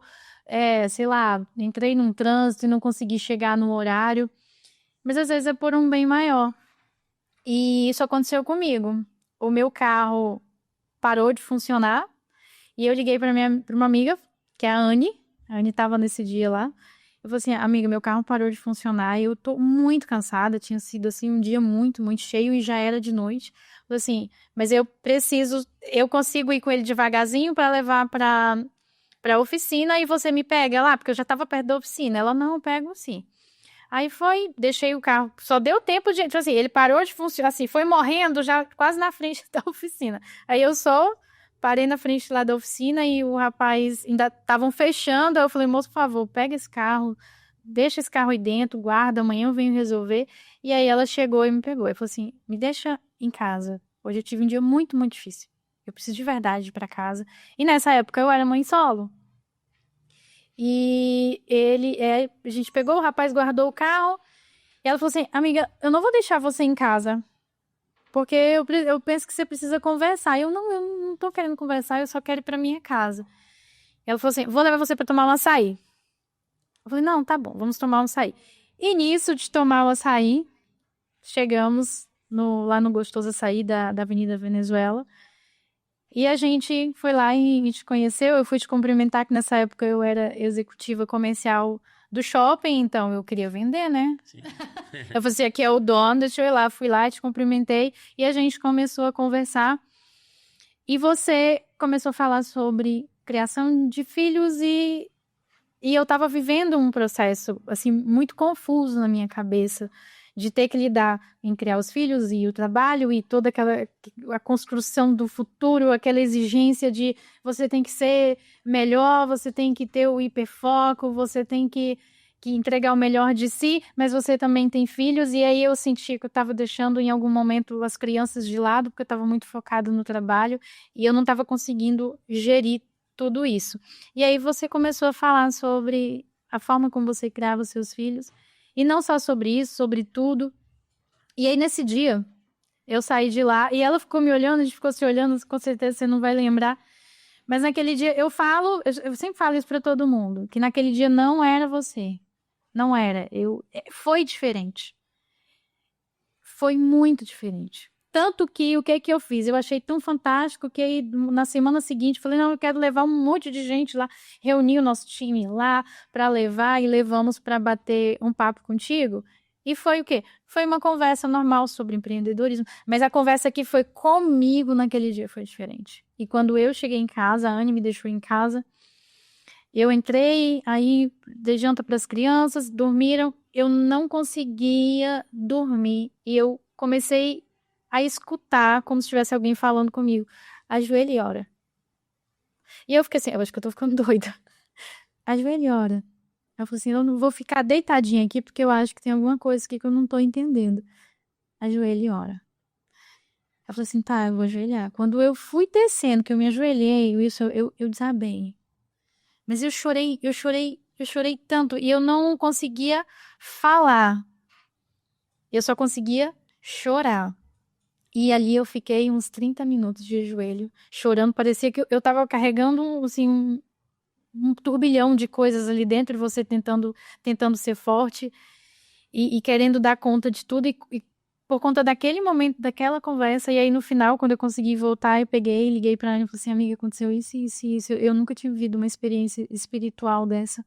sei lá, entrei num trânsito e não consegui chegar no horário. Mas às vezes é por um bem maior. E isso aconteceu comigo. O meu carro parou de funcionar e eu liguei para uma amiga, que é a Anne. A Anne estava nesse dia lá. Eu falei assim, amiga, meu carro parou de funcionar e eu tô muito cansada. Tinha sido assim um dia muito, muito cheio e já era de noite. Eu falei assim, mas eu consigo ir com ele devagarzinho para levar para a oficina e você me pega lá, porque eu já estava perto da oficina. Ela, não, eu pego sim. Aí deixei o carro, só deu tempo de, tipo assim, ele parou de funcionar, assim, foi morrendo já quase na frente da oficina. Aí eu só parei na frente lá da oficina e o rapaz ainda estavam fechando. Aí eu falei, moço, por favor, pega esse carro, deixa esse carro aí dentro, guarda, amanhã eu venho resolver. E aí ela chegou e me pegou. Eu falei assim, me deixa em casa. Hoje eu tive um dia muito, muito difícil. Eu preciso de verdade ir pra casa. E nessa época eu era mãe solo. E a gente pegou, o rapaz guardou o carro. E ela falou assim, amiga, eu não vou deixar você em casa. Porque eu penso que você precisa conversar. Eu não tô querendo conversar, eu só quero ir pra minha casa. Ela falou assim, vou levar você pra tomar um açaí. Eu falei, não, tá bom, vamos tomar um açaí. E nisso de tomar o açaí, chegamos lá no Gostoso Açaí da Avenida Venezuela. E a gente foi lá e te conheceu. Eu fui te cumprimentar, que nessa época eu era executiva comercial do shopping, então eu queria vender, né? Sim. Eu falei assim, aqui é o dono, deixa eu ir lá. Fui lá, te cumprimentei e a gente começou a conversar. E você começou a falar sobre criação de filhos e eu estava vivendo um processo, assim, muito confuso na minha cabeça, de ter que lidar em criar os filhos e o trabalho e toda a construção do futuro, aquela exigência de você tem que ser melhor, você tem que ter o hiperfoco, você tem que entregar o melhor de si, mas você também tem filhos. E aí eu senti que eu estava deixando em algum momento as crianças de lado, porque eu estava muito focada no trabalho e eu não estava conseguindo gerir tudo isso. E aí você começou a falar sobre a forma como você criava os seus filhos. E não só sobre isso, sobre tudo. E aí, nesse dia, eu saí de lá e ela ficou me olhando, a gente ficou se olhando, com certeza você não vai lembrar. Mas naquele dia, eu sempre falo isso pra todo mundo, que naquele dia não era você. Não era. Foi diferente. Foi muito diferente. Tanto que, o que eu fiz? Eu achei tão fantástico que aí, na semana seguinte, falei, não, eu quero levar um monte de gente lá, reunir o nosso time lá para levar e levamos para bater um papo contigo. E foi o quê? Foi uma conversa normal sobre empreendedorismo, mas a conversa que foi comigo naquele dia foi diferente. E quando eu cheguei em casa, a Anne me deixou em casa, eu entrei, aí dei janta para as crianças, dormiram, eu não conseguia dormir e eu comecei a escutar como se tivesse alguém falando comigo. Ajoelha e ora. E eu fiquei assim, eu acho que eu tô ficando doida. Ajoelha e ora. Eu falei assim, eu não vou ficar deitadinha aqui porque eu acho que tem alguma coisa aqui que eu não tô entendendo. Ajoelha e ora. Eu falei assim, tá, eu vou ajoelhar. Quando eu fui descendo, que eu me ajoelhei, eu desabei. Mas eu chorei tanto e eu não conseguia falar. Eu só conseguia chorar. E ali eu fiquei uns 30 minutos de joelho, chorando. Parecia que eu tava carregando, assim, um turbilhão de coisas ali dentro, e você tentando ser forte e querendo dar conta de tudo. E por conta daquele momento, daquela conversa, e aí no final, quando eu consegui voltar, eu peguei, liguei pra ela e falei assim, amiga, aconteceu isso, isso, isso. Eu nunca tinha vivido uma experiência espiritual dessa.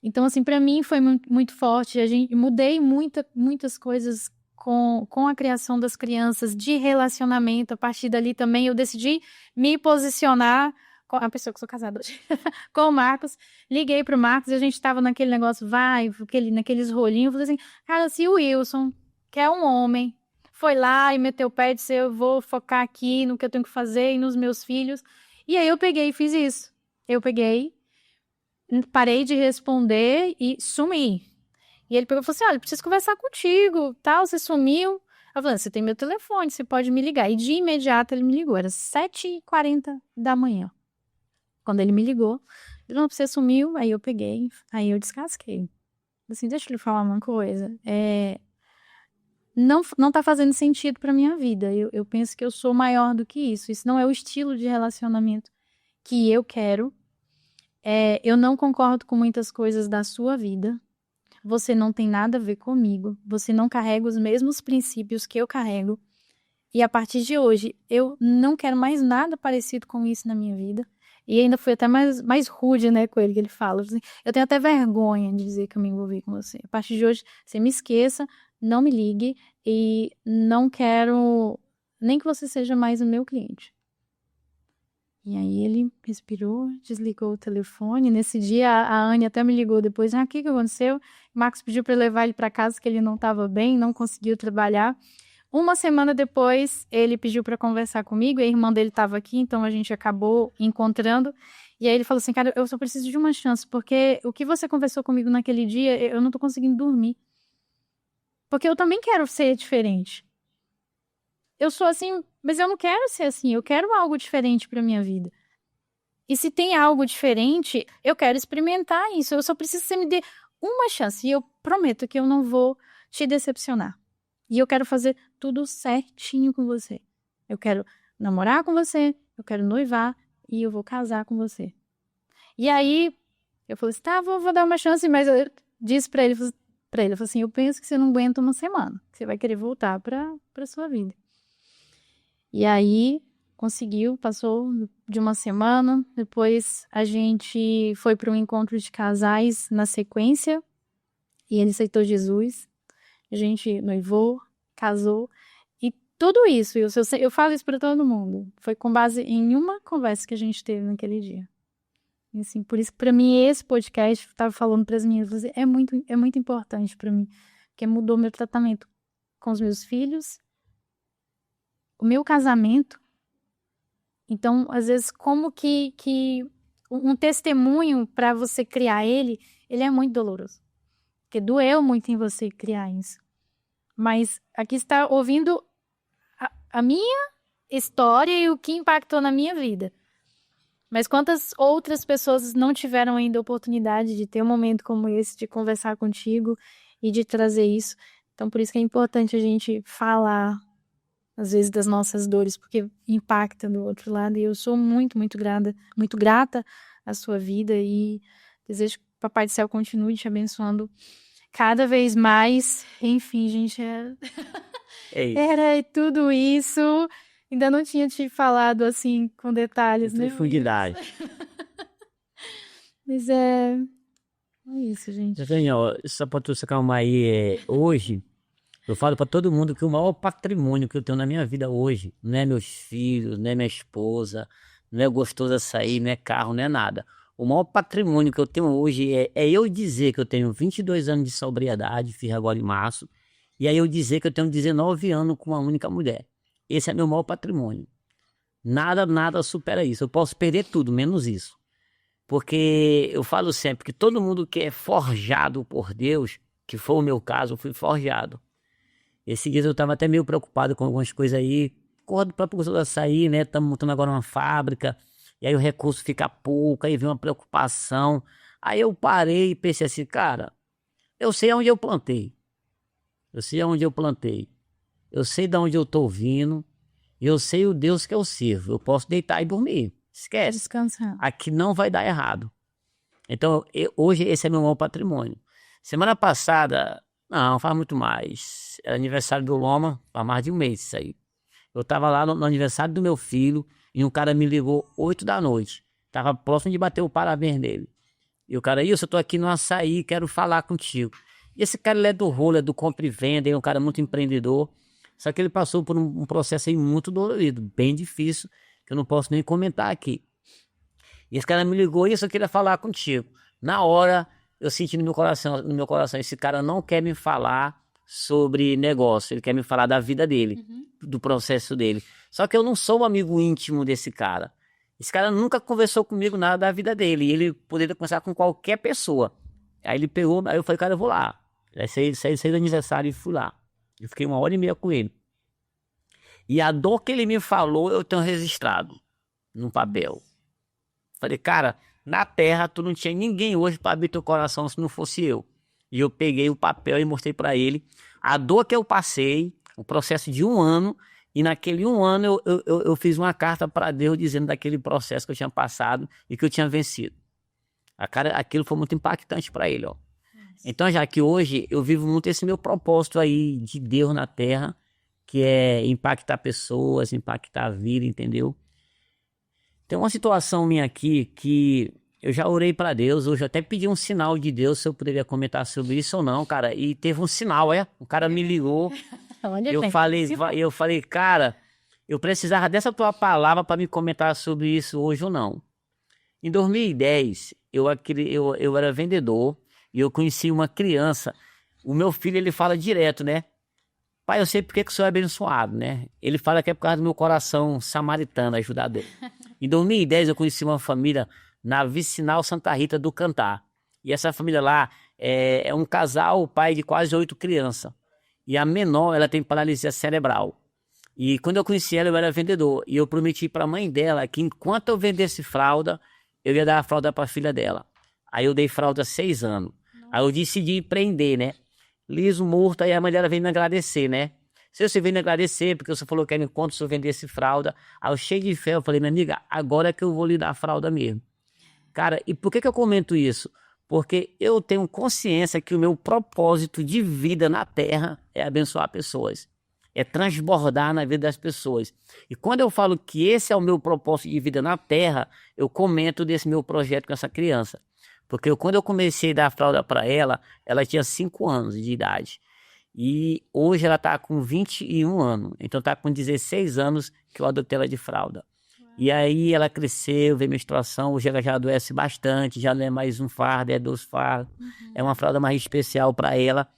Então, assim, pra mim foi muito forte. Mudei muitas coisas com a criação das crianças, de relacionamento. A partir dali também eu decidi me posicionar com a pessoa que eu sou casada hoje, com o Marcos. Liguei pro Marcos e a gente tava naquele negócio, naqueles rolinhos. Falei assim, cara, se o Wilson, que é um homem, foi lá e meteu o pé e disse, eu vou focar aqui no que eu tenho que fazer e nos meus filhos. E aí eu peguei e fiz isso. Eu peguei, parei de responder e sumi. E ele pegou e falou assim, olha, preciso conversar contigo, tal, você sumiu. Eu falei, você tem meu telefone, você pode me ligar. E de imediato ele me ligou, era 7h40 da manhã. Quando ele me ligou, ele falou, você sumiu, aí eu peguei, aí eu descasquei. Assim, deixa eu lhe falar uma coisa, não tá fazendo sentido pra minha vida. Eu penso que eu sou maior do que isso. Isso não é o estilo de relacionamento que eu quero. Eu não concordo com muitas coisas da sua vida. Você não tem nada a ver comigo. Você não carrega os mesmos princípios que eu carrego. E a partir de hoje, eu não quero mais nada parecido com isso na minha vida. E ainda fui até mais rude, né, com ele, que ele fala. Assim, eu tenho até vergonha de dizer que eu me envolvi com você. A partir de hoje, você me esqueça, não me ligue e não quero nem que você seja mais o meu cliente. E aí ele respirou, desligou o telefone. Nesse dia, a Anne até me ligou depois. O que aconteceu? O Marcos pediu para eu levar ele para casa, que ele não estava bem, não conseguiu trabalhar. Uma semana depois, ele pediu para conversar comigo, e a irmã dele estava aqui, então a gente acabou encontrando. E aí ele falou assim, cara, eu só preciso de uma chance, porque o que você conversou comigo naquele dia, eu não tô conseguindo dormir. Porque eu também quero ser diferente. Eu sou assim, mas eu não quero ser assim, eu quero algo diferente para minha vida. E se tem algo diferente, eu quero experimentar isso, eu só preciso que você me dê uma chance, e eu prometo que eu não vou te decepcionar. E eu quero fazer tudo certinho com você. Eu quero namorar com você, eu quero noivar e eu vou casar com você. E aí, eu falei assim, tá, vou dar uma chance, mas eu disse pra ele, eu falei assim, eu penso que você não aguenta uma semana, que você vai querer voltar pra sua vida. E aí, conseguiu, passou de uma semana, depois a gente foi para um encontro de casais na sequência, e ele aceitou Jesus. A gente noivou, casou, e tudo isso, eu falo isso para todo mundo, foi com base em uma conversa que a gente teve naquele dia. E assim, por isso, para mim, esse podcast, eu estava falando para as meninas, é muito importante para mim, porque mudou meu tratamento com os meus filhos, o meu casamento. Então, às vezes, como que um testemunho para você criar ele é muito doloroso. Porque doeu muito em você criar isso. Mas aqui está ouvindo a minha história e o que impactou na minha vida. Mas quantas outras pessoas não tiveram ainda a oportunidade de ter um momento como esse, de conversar contigo e de trazer isso. Então, por isso que é importante a gente falar, às vezes, das nossas dores, porque impacta do outro lado. E eu sou muito grata à sua vida e desejo que o Papai do Céu continue te abençoando cada vez mais. Enfim, gente, era tudo isso. Ainda não tinha te falado assim com detalhes, né? Profundidade. Mas é isso, gente. Daniel, só pra tu se acalmar aí, hoje, eu falo pra todo mundo que o maior patrimônio que eu tenho na minha vida hoje não é meus filhos, não é minha esposa, não é gostoso açaí, não é carro, não é nada. O maior patrimônio que eu tenho hoje é eu dizer que eu tenho 22 anos de sobriedade, fiz agora em março, e aí eu dizer que eu tenho 19 anos com uma única mulher. Esse é meu maior patrimônio. Nada supera isso. Eu posso perder tudo, menos isso. Porque eu falo sempre que todo mundo que é forjado por Deus, que foi o meu caso, eu fui forjado. Esse dia eu estava até meio preocupado com algumas coisas aí. Acordo para o açaí, né? Estamos montando agora uma fábrica. E aí o recurso fica pouco, aí vem uma preocupação. Aí eu parei e pensei assim, cara, eu sei onde eu plantei. Eu sei aonde eu plantei. Eu sei de onde eu estou vindo. Eu sei o Deus que eu sirvo. Eu posso deitar e dormir. Esquece. Descansar. Aqui não vai dar errado. Então, hoje esse é meu maior patrimônio. Semana passada, não, faz muito mais. Era aniversário do Loma, faz mais de um mês isso aí. Eu tava lá no aniversário do meu filho e um cara me ligou 8 da noite. Tava próximo de bater o parabéns dele. E o cara, isso, eu tô aqui no açaí, quero falar contigo. E esse cara, ele é do rolo, é do compra e venda, é um cara muito empreendedor. Só que ele passou por um processo aí muito dolorido, bem difícil, que eu não posso nem comentar aqui. E esse cara me ligou, isso, eu queria falar contigo. Na hora, eu senti no meu coração, esse cara não quer me falar sobre negócio, ele quer me falar da vida dele, do processo dele. Só que eu não sou um amigo íntimo desse cara. Esse cara nunca conversou comigo nada da vida dele, e ele poderia conversar com qualquer pessoa. Aí ele pegou, aí eu falei, cara, eu vou lá. Aí saí do aniversário e fui lá. Eu fiquei 1h30 com ele. E a dor que ele me falou, eu tenho registrado num papel. Falei, cara, na terra tu não tinha ninguém hoje para abrir teu coração se não fosse eu. E eu peguei o papel e mostrei para ele a dor que eu passei, o processo de 1 ano, e naquele 1 ano eu fiz uma carta para Deus dizendo daquele processo que eu tinha passado e que eu tinha vencido. Aquilo foi muito impactante para ele, ó. Então, já que hoje eu vivo muito esse meu propósito aí de Deus na terra, que é impactar pessoas, impactar a vida, entendeu? Tem uma situação minha aqui que eu já orei para Deus, hoje eu até pedi um sinal de Deus se eu poderia comentar sobre isso ou não, cara, e teve um sinal, o cara me ligou, eu falei, cara, eu precisava dessa tua palavra para me comentar sobre isso hoje ou não. Em 2010, eu era vendedor e eu conheci uma criança, o meu filho, ele fala direto, né? Pai, eu sei porque que o senhor é abençoado, né? Ele fala que é por causa do meu coração samaritano, ajudar dele. Em 2010, eu conheci uma família na Vicinal Santa Rita do Cantar. E essa família lá é um casal, pai de quase 8 crianças. E a menor, ela tem paralisia cerebral. E quando eu conheci ela, eu era vendedor. E eu prometi para a mãe dela que enquanto eu vendesse fralda, eu ia dar a fralda para a filha dela. Aí eu dei fralda há 6 anos. Aí eu decidi empreender, né? Liso, morto, aí a mãe dela veio me agradecer, né? Se você veio me agradecer, porque você falou que era enquanto se eu vendesse fralda, aí eu cheio de fé, eu falei, minha amiga, agora é que eu vou lhe dar a fralda mesmo. Cara, e por que eu comento isso? Porque eu tenho consciência que o meu propósito de vida na terra é abençoar pessoas, é transbordar na vida das pessoas. E quando eu falo que esse é o meu propósito de vida na terra, eu comento desse meu projeto com essa criança. Porque quando eu comecei a dar a fralda para ela, ela tinha 5 anos de idade. E hoje ela está com 21 anos. Então está com 16 anos que eu adotei ela de fralda. E aí ela cresceu, veio menstruação, hoje ela já adoece bastante, já não é mais um fardo, é 2 fardos. É uma fralda mais especial para ela.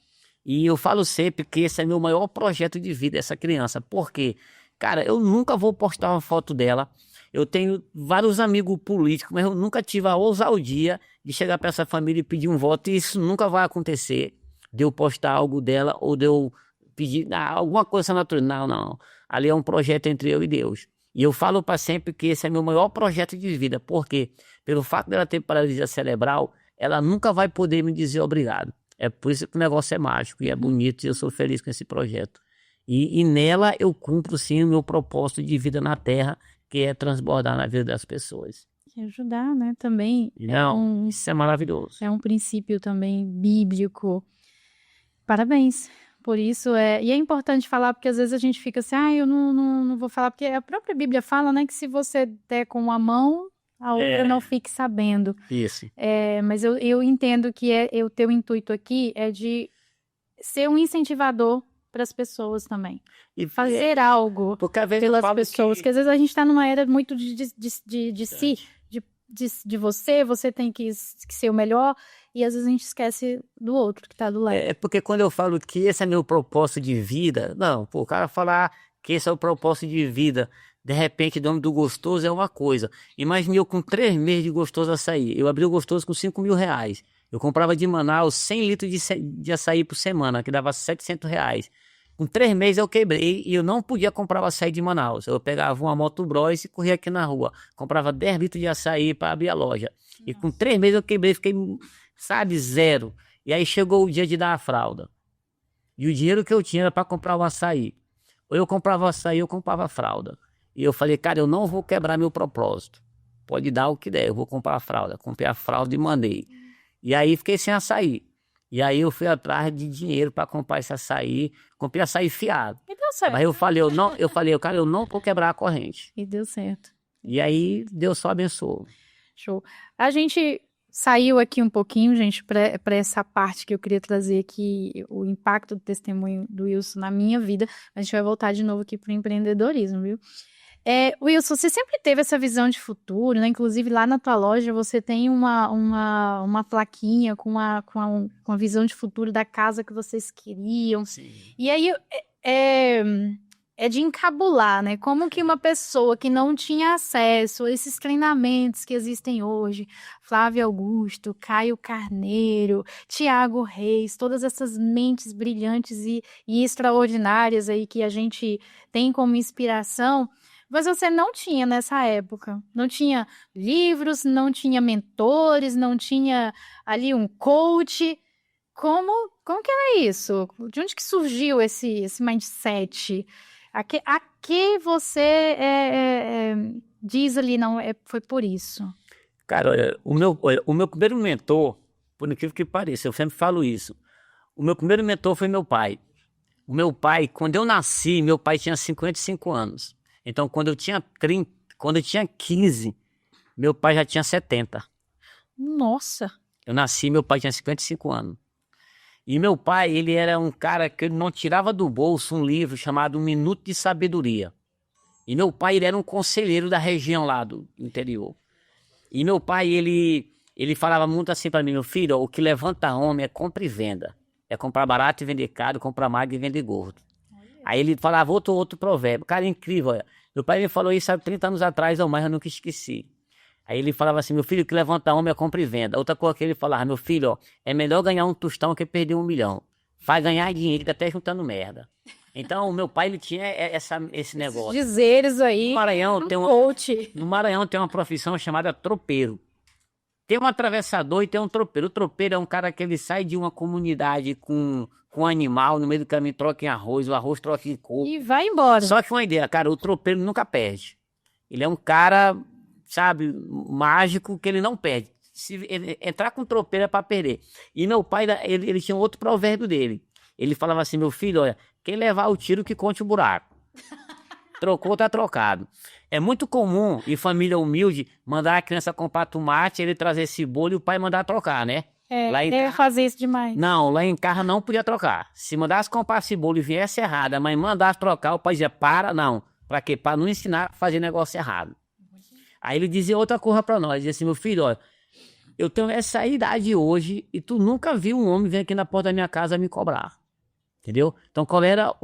E eu falo sempre que esse é meu maior projeto de vida, essa criança. Por quê? Cara, eu nunca vou postar uma foto dela. Eu tenho vários amigos políticos, mas eu nunca tive a ousadia de chegar para essa família e pedir um voto. E isso nunca vai acontecer, de eu postar algo dela ou de eu pedir alguma coisa natural. Não, não. Ali é um projeto entre eu e Deus. E eu falo para sempre que esse é meu maior projeto de vida. Por quê? Pelo fato dela ter paralisia cerebral, ela nunca vai poder me dizer obrigado. É por isso que o negócio é mágico e é bonito e eu sou feliz com esse projeto. E nela eu cumpro sim o meu propósito de vida na terra, que é transbordar na vida das pessoas. E ajudar, né? Também. Não, isso é maravilhoso. É um princípio também bíblico. Parabéns por isso. E é importante falar, porque às vezes a gente fica assim, eu não vou falar, porque a própria Bíblia fala, né, que se você der com uma mão, a outra não fique sabendo. Isso. Mas eu entendo que o teu intuito aqui é de ser um incentivador para as pessoas também. E fazer algo pelas pessoas. Porque às vezes a gente está numa era muito de si, de você tem que ser o melhor, e às vezes a gente esquece do outro que está do lado. Porque quando eu falo que esse é meu propósito de vida, o cara falar que esse é o propósito de vida, de repente, nome do Gostoso é uma coisa. Imagine eu com 3 meses de Gostoso Açaí. Eu abri o Gostoso com R$5.000. Eu comprava de Manaus 100 litros de açaí por semana, que dava R$700. Com 3 meses eu quebrei e eu não podia comprar o açaí de Manaus. Eu pegava uma moto Bros e corria aqui na rua. Comprava 10 litros de açaí para abrir a loja. E com 3 meses eu quebrei, fiquei, zero. E aí chegou o dia de dar a fralda. E o dinheiro que eu tinha era para comprar o açaí. Ou eu comprava açaí, ou eu comprava fralda. E eu falei, cara, eu não vou quebrar meu propósito. Pode dar o que der, eu vou comprar a fralda. Comprei a fralda e mandei. E aí fiquei sem açaí. E aí eu fui atrás de dinheiro para comprar esse açaí. Comprei açaí fiado. E deu certo. Mas eu falei, cara, eu não vou quebrar a corrente. E deu certo. E aí Deus só abençoou. Show. A gente saiu aqui um pouquinho, gente, para essa parte que eu queria trazer aqui, o impacto do testemunho do Wilson na minha vida. A gente vai voltar de novo aqui para o empreendedorismo, viu? Wilson, você sempre teve essa visão de futuro, né? Inclusive lá na tua loja você tem uma plaquinha com a visão de futuro da casa que vocês queriam. Sim. E aí é de encabular, né? Como que uma pessoa que não tinha acesso a esses treinamentos que existem hoje, Flávio Augusto, Caio Carneiro, Tiago Reis, todas essas mentes brilhantes e extraordinárias aí que a gente tem como inspiração, mas você não tinha nessa época. Não tinha livros, não tinha mentores, não tinha ali um coach. Como que era isso? De onde que surgiu esse mindset? A que você diz ali, não, foi por isso? Cara, o meu primeiro mentor, por incrível que pareça, eu sempre falo isso. O meu primeiro mentor foi meu pai. O meu pai, quando eu nasci, meu pai tinha 55 anos. Então, quando eu tinha 15, meu pai já tinha 70. Nossa! Eu nasci, meu pai tinha 55 anos. E meu pai, ele era um cara que ele não tirava do bolso um livro chamado Um Minuto de Sabedoria. E meu pai, ele era um conselheiro da região lá do interior. E meu pai, ele falava muito assim para mim, meu filho, ó, o que levanta homem é compra e venda. É comprar barato e vender caro, comprar magro e vender gordo. Aí ele falava outro provérbio. Cara, é incrível, olha. Meu pai me falou isso há 30 anos atrás, ou mais, eu nunca esqueci. Aí ele falava assim, meu filho, o que levanta homem é compra e venda. Outra coisa que ele falava, meu filho, ó, é melhor ganhar um tostão que perder 1 milhão. Vai ganhar dinheiro, tá até juntando merda. Então, o meu pai, ele tinha esse negócio. Dizeres aí, No Maranhão, coach. No Maranhão tem uma profissão chamada tropeiro. Tem um atravessador e tem um tropeiro. O tropeiro é um cara que ele sai de uma comunidade com um animal, no meio do caminho troca em arroz, o arroz troca em coco. E vai embora. Só que uma ideia, cara, o tropeiro nunca perde. Ele é um cara, sabe, mágico que ele não perde. Se ele entrar com tropeiro é pra perder. E meu pai, ele tinha um outro provérbio dele. Ele falava assim, meu filho, olha, quem levar o tiro que conte o buraco. Trocou, tá trocado. É muito comum, em família humilde, mandar a criança comprar tomate, ele trazer cebola e o pai mandar trocar, né? Deve fazer isso demais. Não, lá em casa não podia trocar. Se mandasse comprar cebola e viesse errada, mas mandasse trocar, o pai dizia, não. Pra quê? Pra não ensinar a fazer negócio errado. Aí ele dizia outra coisa pra nós, dizia assim, meu filho, olha, eu tenho essa idade hoje e tu nunca viu um homem vir aqui na porta da minha casa me cobrar. Entendeu? Então, qual era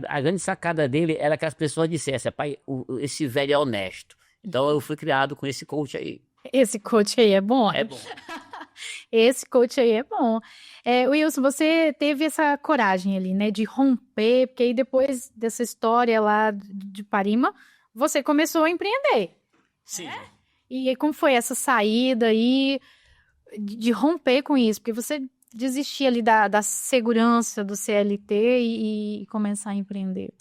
a grande sacada dele? Era que as pessoas dissessem, pai, esse velho é honesto. Então, eu fui criado com esse coach aí. Esse coach aí é bom? É bom. Esse coach aí é bom. Wilson, você teve essa coragem ali, né, de romper, porque aí depois dessa história lá de Parima, você começou a empreender. Sim. E aí, como foi essa saída aí de romper com isso? Porque você desistir ali da segurança do CLT e começar a empreender.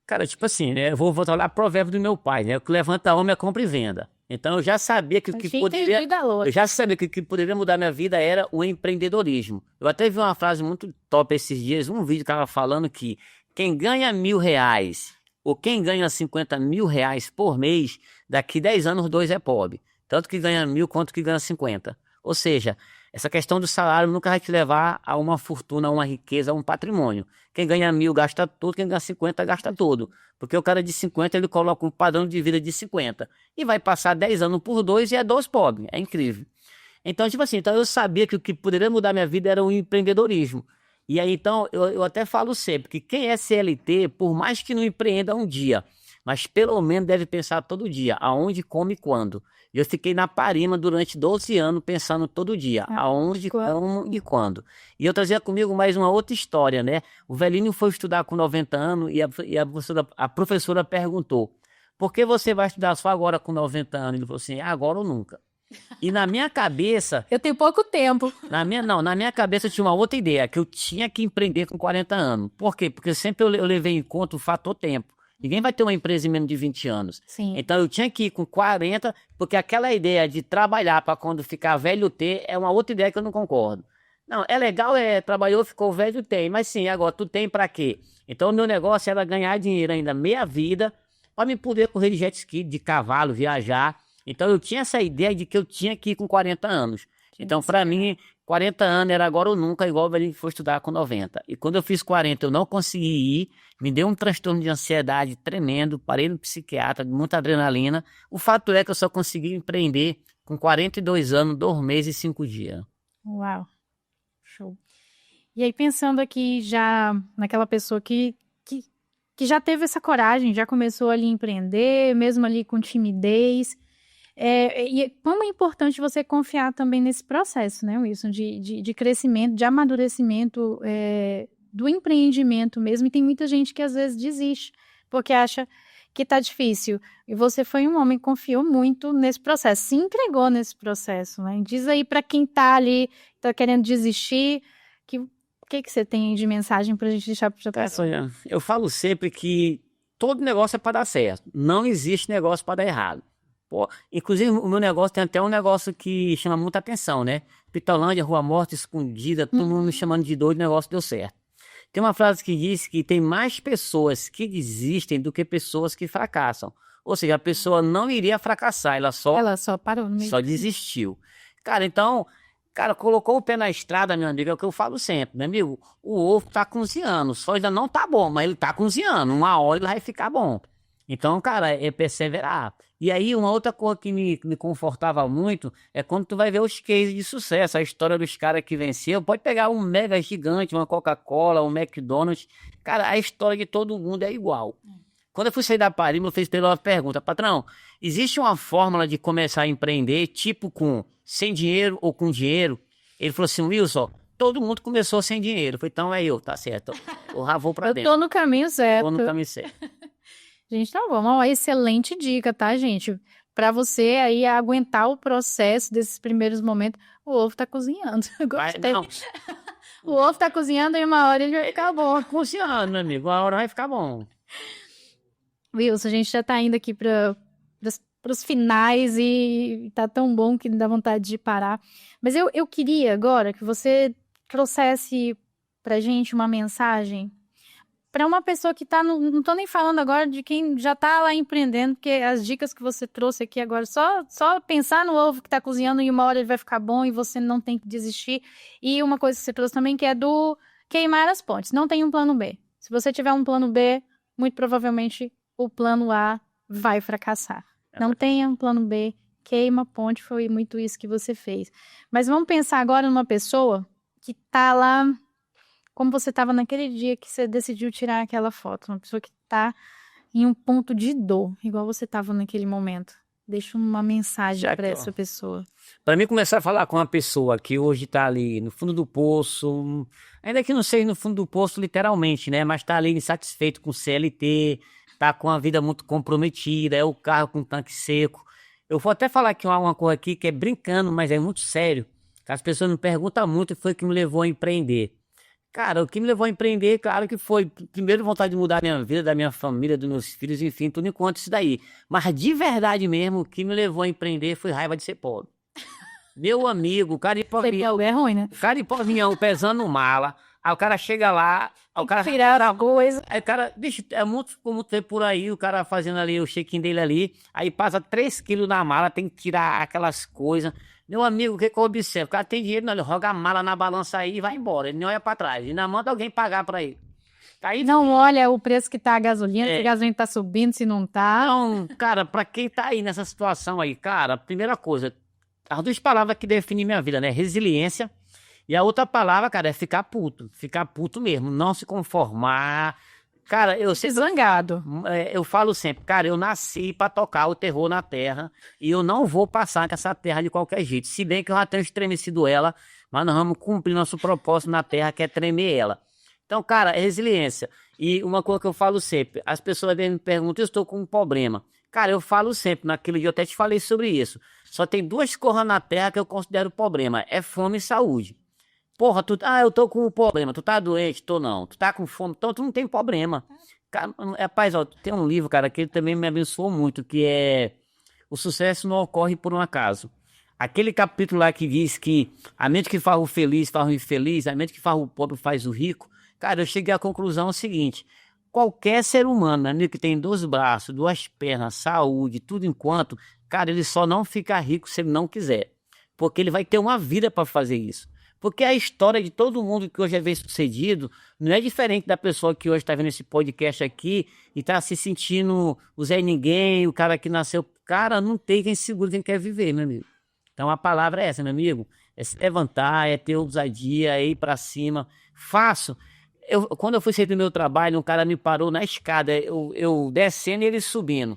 Cara, tipo assim, né? Eu vou voltar lá pro provérbio do meu pai, né? O que levanta homem é compra e venda. Então eu já sabia que o que poderia... Eu já sabia que o que poderia mudar minha vida era o empreendedorismo. Eu até vi uma frase muito top esses dias, um vídeo que tava falando que quem ganha R$1.000 ou quem ganha 50 mil reais por mês, daqui 10 anos 2 é pobre. Tanto que ganha 1.000 quanto que ganha 50. Ou seja, essa questão do salário nunca vai te levar a uma fortuna, a uma riqueza, a um patrimônio. Quem ganha 1.000 gasta tudo, quem ganha 50 gasta tudo. Porque o cara de 50, ele coloca um padrão de vida de 50. E vai passar 10 anos por 2 e é 2 pobres. É incrível. Então, tipo assim, eu sabia que o que poderia mudar minha vida era o empreendedorismo. E aí, então, eu até falo sempre que quem é CLT, por mais que não empreenda um dia, mas pelo menos deve pensar todo dia, aonde, como e quando. Eu fiquei na Parima durante 12 anos pensando todo dia, aonde, como e quando. E eu trazia comigo mais uma outra história, né? O velhinho foi estudar com 90 anos e a professora perguntou, por que você vai estudar só agora com 90 anos? Ele falou assim, agora ou nunca. E na minha cabeça... Eu tenho pouco tempo. Na minha cabeça eu tinha uma outra ideia, que eu tinha que empreender com 40 anos. Por quê? Porque sempre eu levei em conta o fator tempo. Ninguém vai ter uma empresa em menos de 20 anos. Sim. Então eu tinha que ir com 40, porque aquela ideia de trabalhar para quando ficar velho ter é uma outra ideia que eu não concordo. Não, é legal, trabalhou, ficou velho, tem. Mas sim, agora tu tem para quê? Então o meu negócio era ganhar dinheiro ainda meia vida, para me poder correr de jet ski, de cavalo, viajar. Então eu tinha essa ideia de que eu tinha que ir com 40 anos. Então para mim, 40 anos era agora ou nunca, igual ele foi estudar com 90. E quando eu fiz 40, eu não consegui ir, me deu um transtorno de ansiedade tremendo, parei no psiquiatra, muita adrenalina. O fato é que eu só consegui empreender com 42 anos, 2 meses e 5 dias. Uau, show. E aí pensando aqui já naquela pessoa que já teve essa coragem, já começou ali a empreender, mesmo ali com timidez, e como é importante você confiar também nesse processo, né, Wilson, de crescimento, de amadurecimento do empreendimento mesmo, e tem muita gente que às vezes desiste, porque acha que tá difícil, e você foi um homem que confiou muito nesse processo, se entregou nesse processo, né, diz aí para quem tá ali, tá querendo desistir, o que você tem de mensagem pra gente deixar pro seu pessoal? Eu falo sempre que todo negócio é para dar certo, não existe negócio para dar errado. Pô, inclusive, o meu negócio tem até um negócio que chama muita atenção, né? Pitolândia, Rua Morta, escondida, todo mundo me chamando de doido, o negócio deu certo. Tem uma frase que diz que tem mais pessoas que desistem do que pessoas que fracassam. Ou seja, a pessoa não iria fracassar, ela só parou no meio. Só desistiu. Cara, então, colocou o pé na estrada, meu amigo, é o que eu falo sempre, meu amigo, o ovo tá cozinhando, só ainda não tá bom, mas ele tá cozinhando, uma hora ele vai ficar bom. Então, cara, é perseverar. E aí, uma outra coisa que me confortava muito é quando tu vai ver os cases de sucesso, a história dos caras que venceram. Pode pegar um mega gigante, uma Coca-Cola, um McDonald's. Cara, a história de todo mundo é igual. Quando eu fui sair da Paris, eu fiz uma pergunta. Patrão, existe uma fórmula de começar a empreender, tipo sem dinheiro ou com dinheiro? Ele falou assim, Wilson, todo mundo começou sem dinheiro. Eu falei, então é eu, tá certo. Eu já vou pra dentro. Eu tô no caminho certo. Tô no caminho certo. Gente, tá bom. Uma excelente dica, tá, gente? Pra você aí aguentar o processo desses primeiros momentos. O ovo tá cozinhando. Eu gostei. O ovo tá cozinhando e uma hora ele vai ficar bom. Cozinhando, meu amigo. Uma hora vai ficar bom. Wilson, a gente já tá indo aqui para os finais e tá tão bom que dá vontade de parar. Mas eu queria agora que você trouxesse pra gente uma mensagem para uma pessoa que tá, não tô nem falando agora de quem já tá lá empreendendo, porque as dicas que você trouxe aqui agora, só pensar no ovo que tá cozinhando e uma hora ele vai ficar bom e você não tem que desistir. E uma coisa que você trouxe também que é do queimar as pontes. Não tem um plano B. Se você tiver um plano B, muito provavelmente o plano A vai fracassar. Não tenha um plano B, queima a ponte, foi muito isso que você fez. Mas vamos pensar agora numa pessoa que tá lá, como você estava naquele dia que você decidiu tirar aquela foto. Uma pessoa que tá em um ponto de dor, igual você estava naquele momento. Deixa uma mensagem para essa pessoa. Para mim começar a falar com uma pessoa que hoje tá ali no fundo do poço, ainda que não seja no fundo do poço literalmente, né? Mas tá ali insatisfeito com o CLT, tá com a vida muito comprometida, é o carro com tanque seco. Eu vou até falar aqui uma coisa aqui que é brincando, mas é muito sério. Que as pessoas me perguntam muito e foi o que me levou a empreender. Cara, o que me levou a empreender, claro que foi, primeiro, vontade de mudar a minha vida, da minha família, dos meus filhos, enfim, tudo enquanto isso daí. Mas de verdade mesmo, o que me levou a empreender foi raiva de ser pobre. Meu amigo, cara de povinhão, é ruim, né? Cara de povinhão, pesando mala. Aí o cara chega lá, aí o cara... Tirar a coisa. Aí o cara, bicho, ficou muito tempo por aí, o cara fazendo ali o check-in dele ali, aí passa 3 quilos na mala, tem que tirar aquelas coisas. Meu amigo, o que eu observo? O cara tem dinheiro, não, ele joga a mala na balança aí e vai embora, ele não olha pra trás, ele ainda manda alguém pagar pra ele. Aí, não olha o preço que tá a gasolina, se a gasolina tá subindo, se não tá. Não, cara, pra quem tá aí nessa situação aí, cara, primeira coisa, as 2 palavras que definem minha vida, né? Resiliência. E a outra palavra, cara, é ficar puto mesmo, não se conformar. Cara, eu sempre... Zangado. Eu falo sempre, cara, eu nasci pra tocar o terror na terra e eu não vou passar com essa terra de qualquer jeito. Se bem que eu já tenho estremecido ela, mas nós vamos cumprir nosso propósito na terra, que é tremer ela. Então, cara, é resiliência. E uma coisa que eu falo sempre, as pessoas às vezes me perguntam, eu estou com um problema. Cara, eu falo sempre, naquele dia eu até te falei sobre isso. Só tem duas coisas na terra que eu considero problema, é fome e saúde. Porra, eu tô com um problema, tu tá doente? Tô não. Tu tá com fome? Então tu não tem problema. Cara, rapaz, ó, tem um livro, cara, que ele também me abençoou muito, que é O Sucesso Não Ocorre por um Acaso. Aquele capítulo lá que diz que a mente que faz o feliz faz o infeliz, a mente que faz o pobre faz o rico. Cara, eu cheguei à conclusão seguinte: qualquer ser humano, né, que tem 2 braços, 2 pernas, saúde, tudo enquanto, cara, ele só não fica rico se ele não quiser. Porque ele vai ter uma vida para fazer isso. Porque a história de todo mundo que hoje é bem-sucedido não é diferente da pessoa que hoje está vendo esse podcast aqui e está se sentindo o Zé Ninguém, o cara que nasceu. Cara, não tem quem segura quem quer viver, meu amigo. Então a palavra é essa, meu amigo. É se levantar, é ter ousadia, é ir para cima. Faço. Quando eu fui sair do meu trabalho, um cara me parou na escada, eu descendo e ele subindo.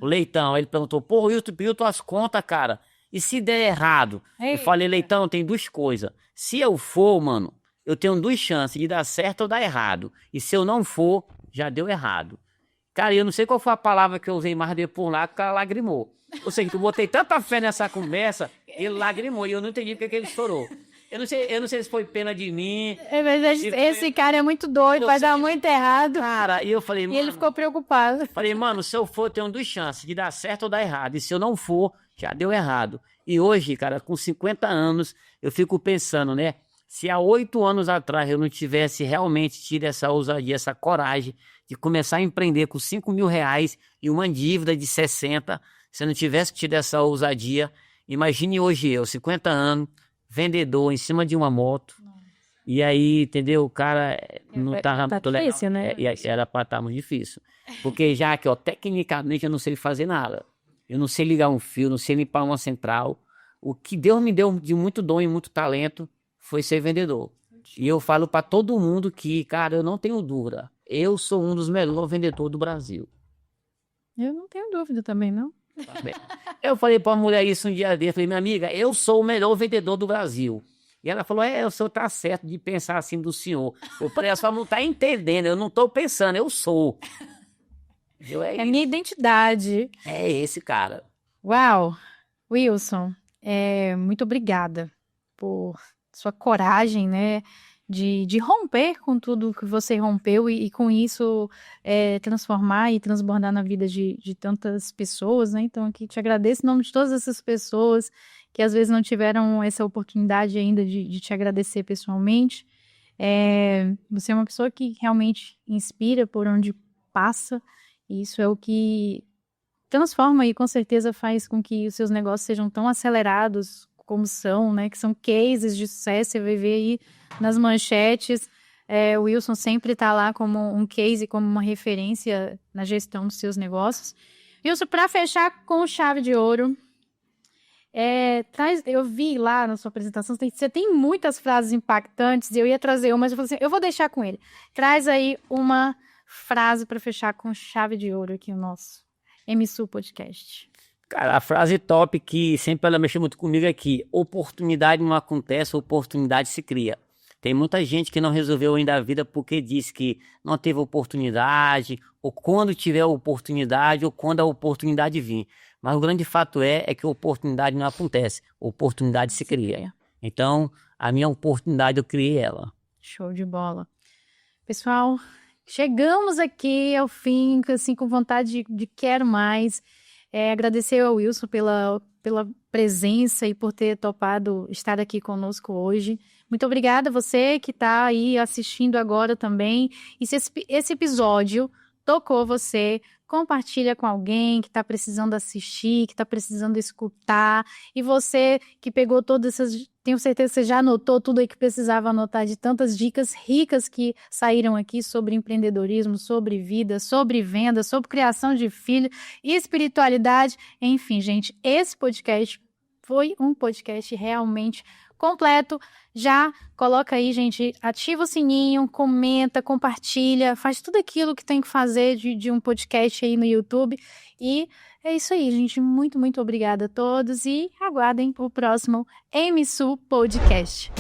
O Leitão, ele perguntou: pô, Wilton, tu pediu tuas contas, cara? E se der errado? Eu falei: Leitão, tem 2 coisas. Se eu for, mano, eu tenho 2 chances de dar certo ou dar errado. E se eu não for, já deu errado. Cara, eu não sei qual foi a palavra que eu usei mais depois lá, que o cara lagrimou. Ou seja, eu botei tanta fé nessa conversa, ele lagrimou e eu não entendi porque que ele estourou. Eu não sei se foi pena de mim. Esse cara é muito doido, vai dar muito errado. Cara, e eu falei, mano... E ele ficou preocupado. Falei, mano, se eu for, eu tenho 2 chances de dar certo ou dar errado. E se eu não for, já deu errado. E hoje, cara, com 50 anos, eu fico pensando, né? Se há 8 anos atrás eu não tivesse realmente tido essa ousadia, essa coragem de começar a empreender com 5 mil reais e uma dívida de 60, se eu não tivesse tido essa ousadia, imagine hoje eu, 50 anos, vendedor em cima de uma moto. Nossa. E aí, entendeu? O cara não tá difícil, né? Era pra estar muito difícil. Porque já que, ó, tecnicamente eu não sei fazer nada. Eu não sei ligar um fio, não sei limpar uma central. O que Deus me deu de muito dom e muito talento foi ser vendedor. E eu falo pra todo mundo que, cara, eu não tenho dúvida. Eu sou um dos melhores vendedores do Brasil. Eu não tenho dúvida também, não. Eu falei pra mulher isso um dia desse, falei, minha amiga, eu sou o melhor vendedor do Brasil. E ela falou, o senhor tá certo de pensar assim do senhor. Eu falei, a senhora não tá entendendo, eu não tô pensando, eu sou. É minha identidade. É esse cara. Uau, Wilson, muito obrigada por sua coragem, né? De romper com tudo que você rompeu e com isso transformar e transbordar na vida de tantas pessoas, né? Então aqui te agradeço em nome de todas essas pessoas que às vezes não tiveram essa oportunidade ainda de te agradecer pessoalmente. Você é uma pessoa que realmente inspira por onde passa, e isso é o que transforma e com certeza faz com que os seus negócios sejam tão acelerados como são, né? Que são cases de sucesso, você vai ver aí nas manchetes, o Wilson sempre está lá como um case, como uma referência na gestão dos seus negócios. Wilson, para fechar com chave de ouro, eu vi lá na sua apresentação, você tem muitas frases impactantes, eu ia trazer uma, mas eu falei assim, eu vou deixar com ele. Traz aí uma frase para fechar com chave de ouro aqui no nosso MSU Podcast. Cara, a frase top que sempre ela mexe muito comigo é que oportunidade não acontece, oportunidade se cria. Tem muita gente que não resolveu ainda a vida porque diz que não teve oportunidade, ou quando tiver oportunidade, ou quando a oportunidade vir. Mas o grande fato é que a oportunidade não acontece, a oportunidade se cria. Então, a minha oportunidade eu criei ela. Show de bola. Pessoal, chegamos aqui ao fim, assim, com vontade de quero mais. Agradecer ao Wilson pela presença e por ter topado estar aqui conosco hoje. Muito obrigada a você que está aí assistindo agora também. E se esse episódio tocou você, compartilha com alguém que está precisando assistir, que está precisando escutar. E você que pegou todas essas... Tenho certeza que você já anotou tudo aí que precisava anotar de tantas dicas ricas que saíram aqui sobre empreendedorismo, sobre vida, sobre venda, sobre criação de filho, espiritualidade. Enfim, gente, esse podcast foi um podcast realmente completo. Já coloca aí, gente, ativa o sininho, comenta, compartilha, faz tudo aquilo que tem que fazer de um podcast aí no YouTube. E é isso aí, gente. Muito, muito obrigada a todos e aguardem o próximo MSU Podcast.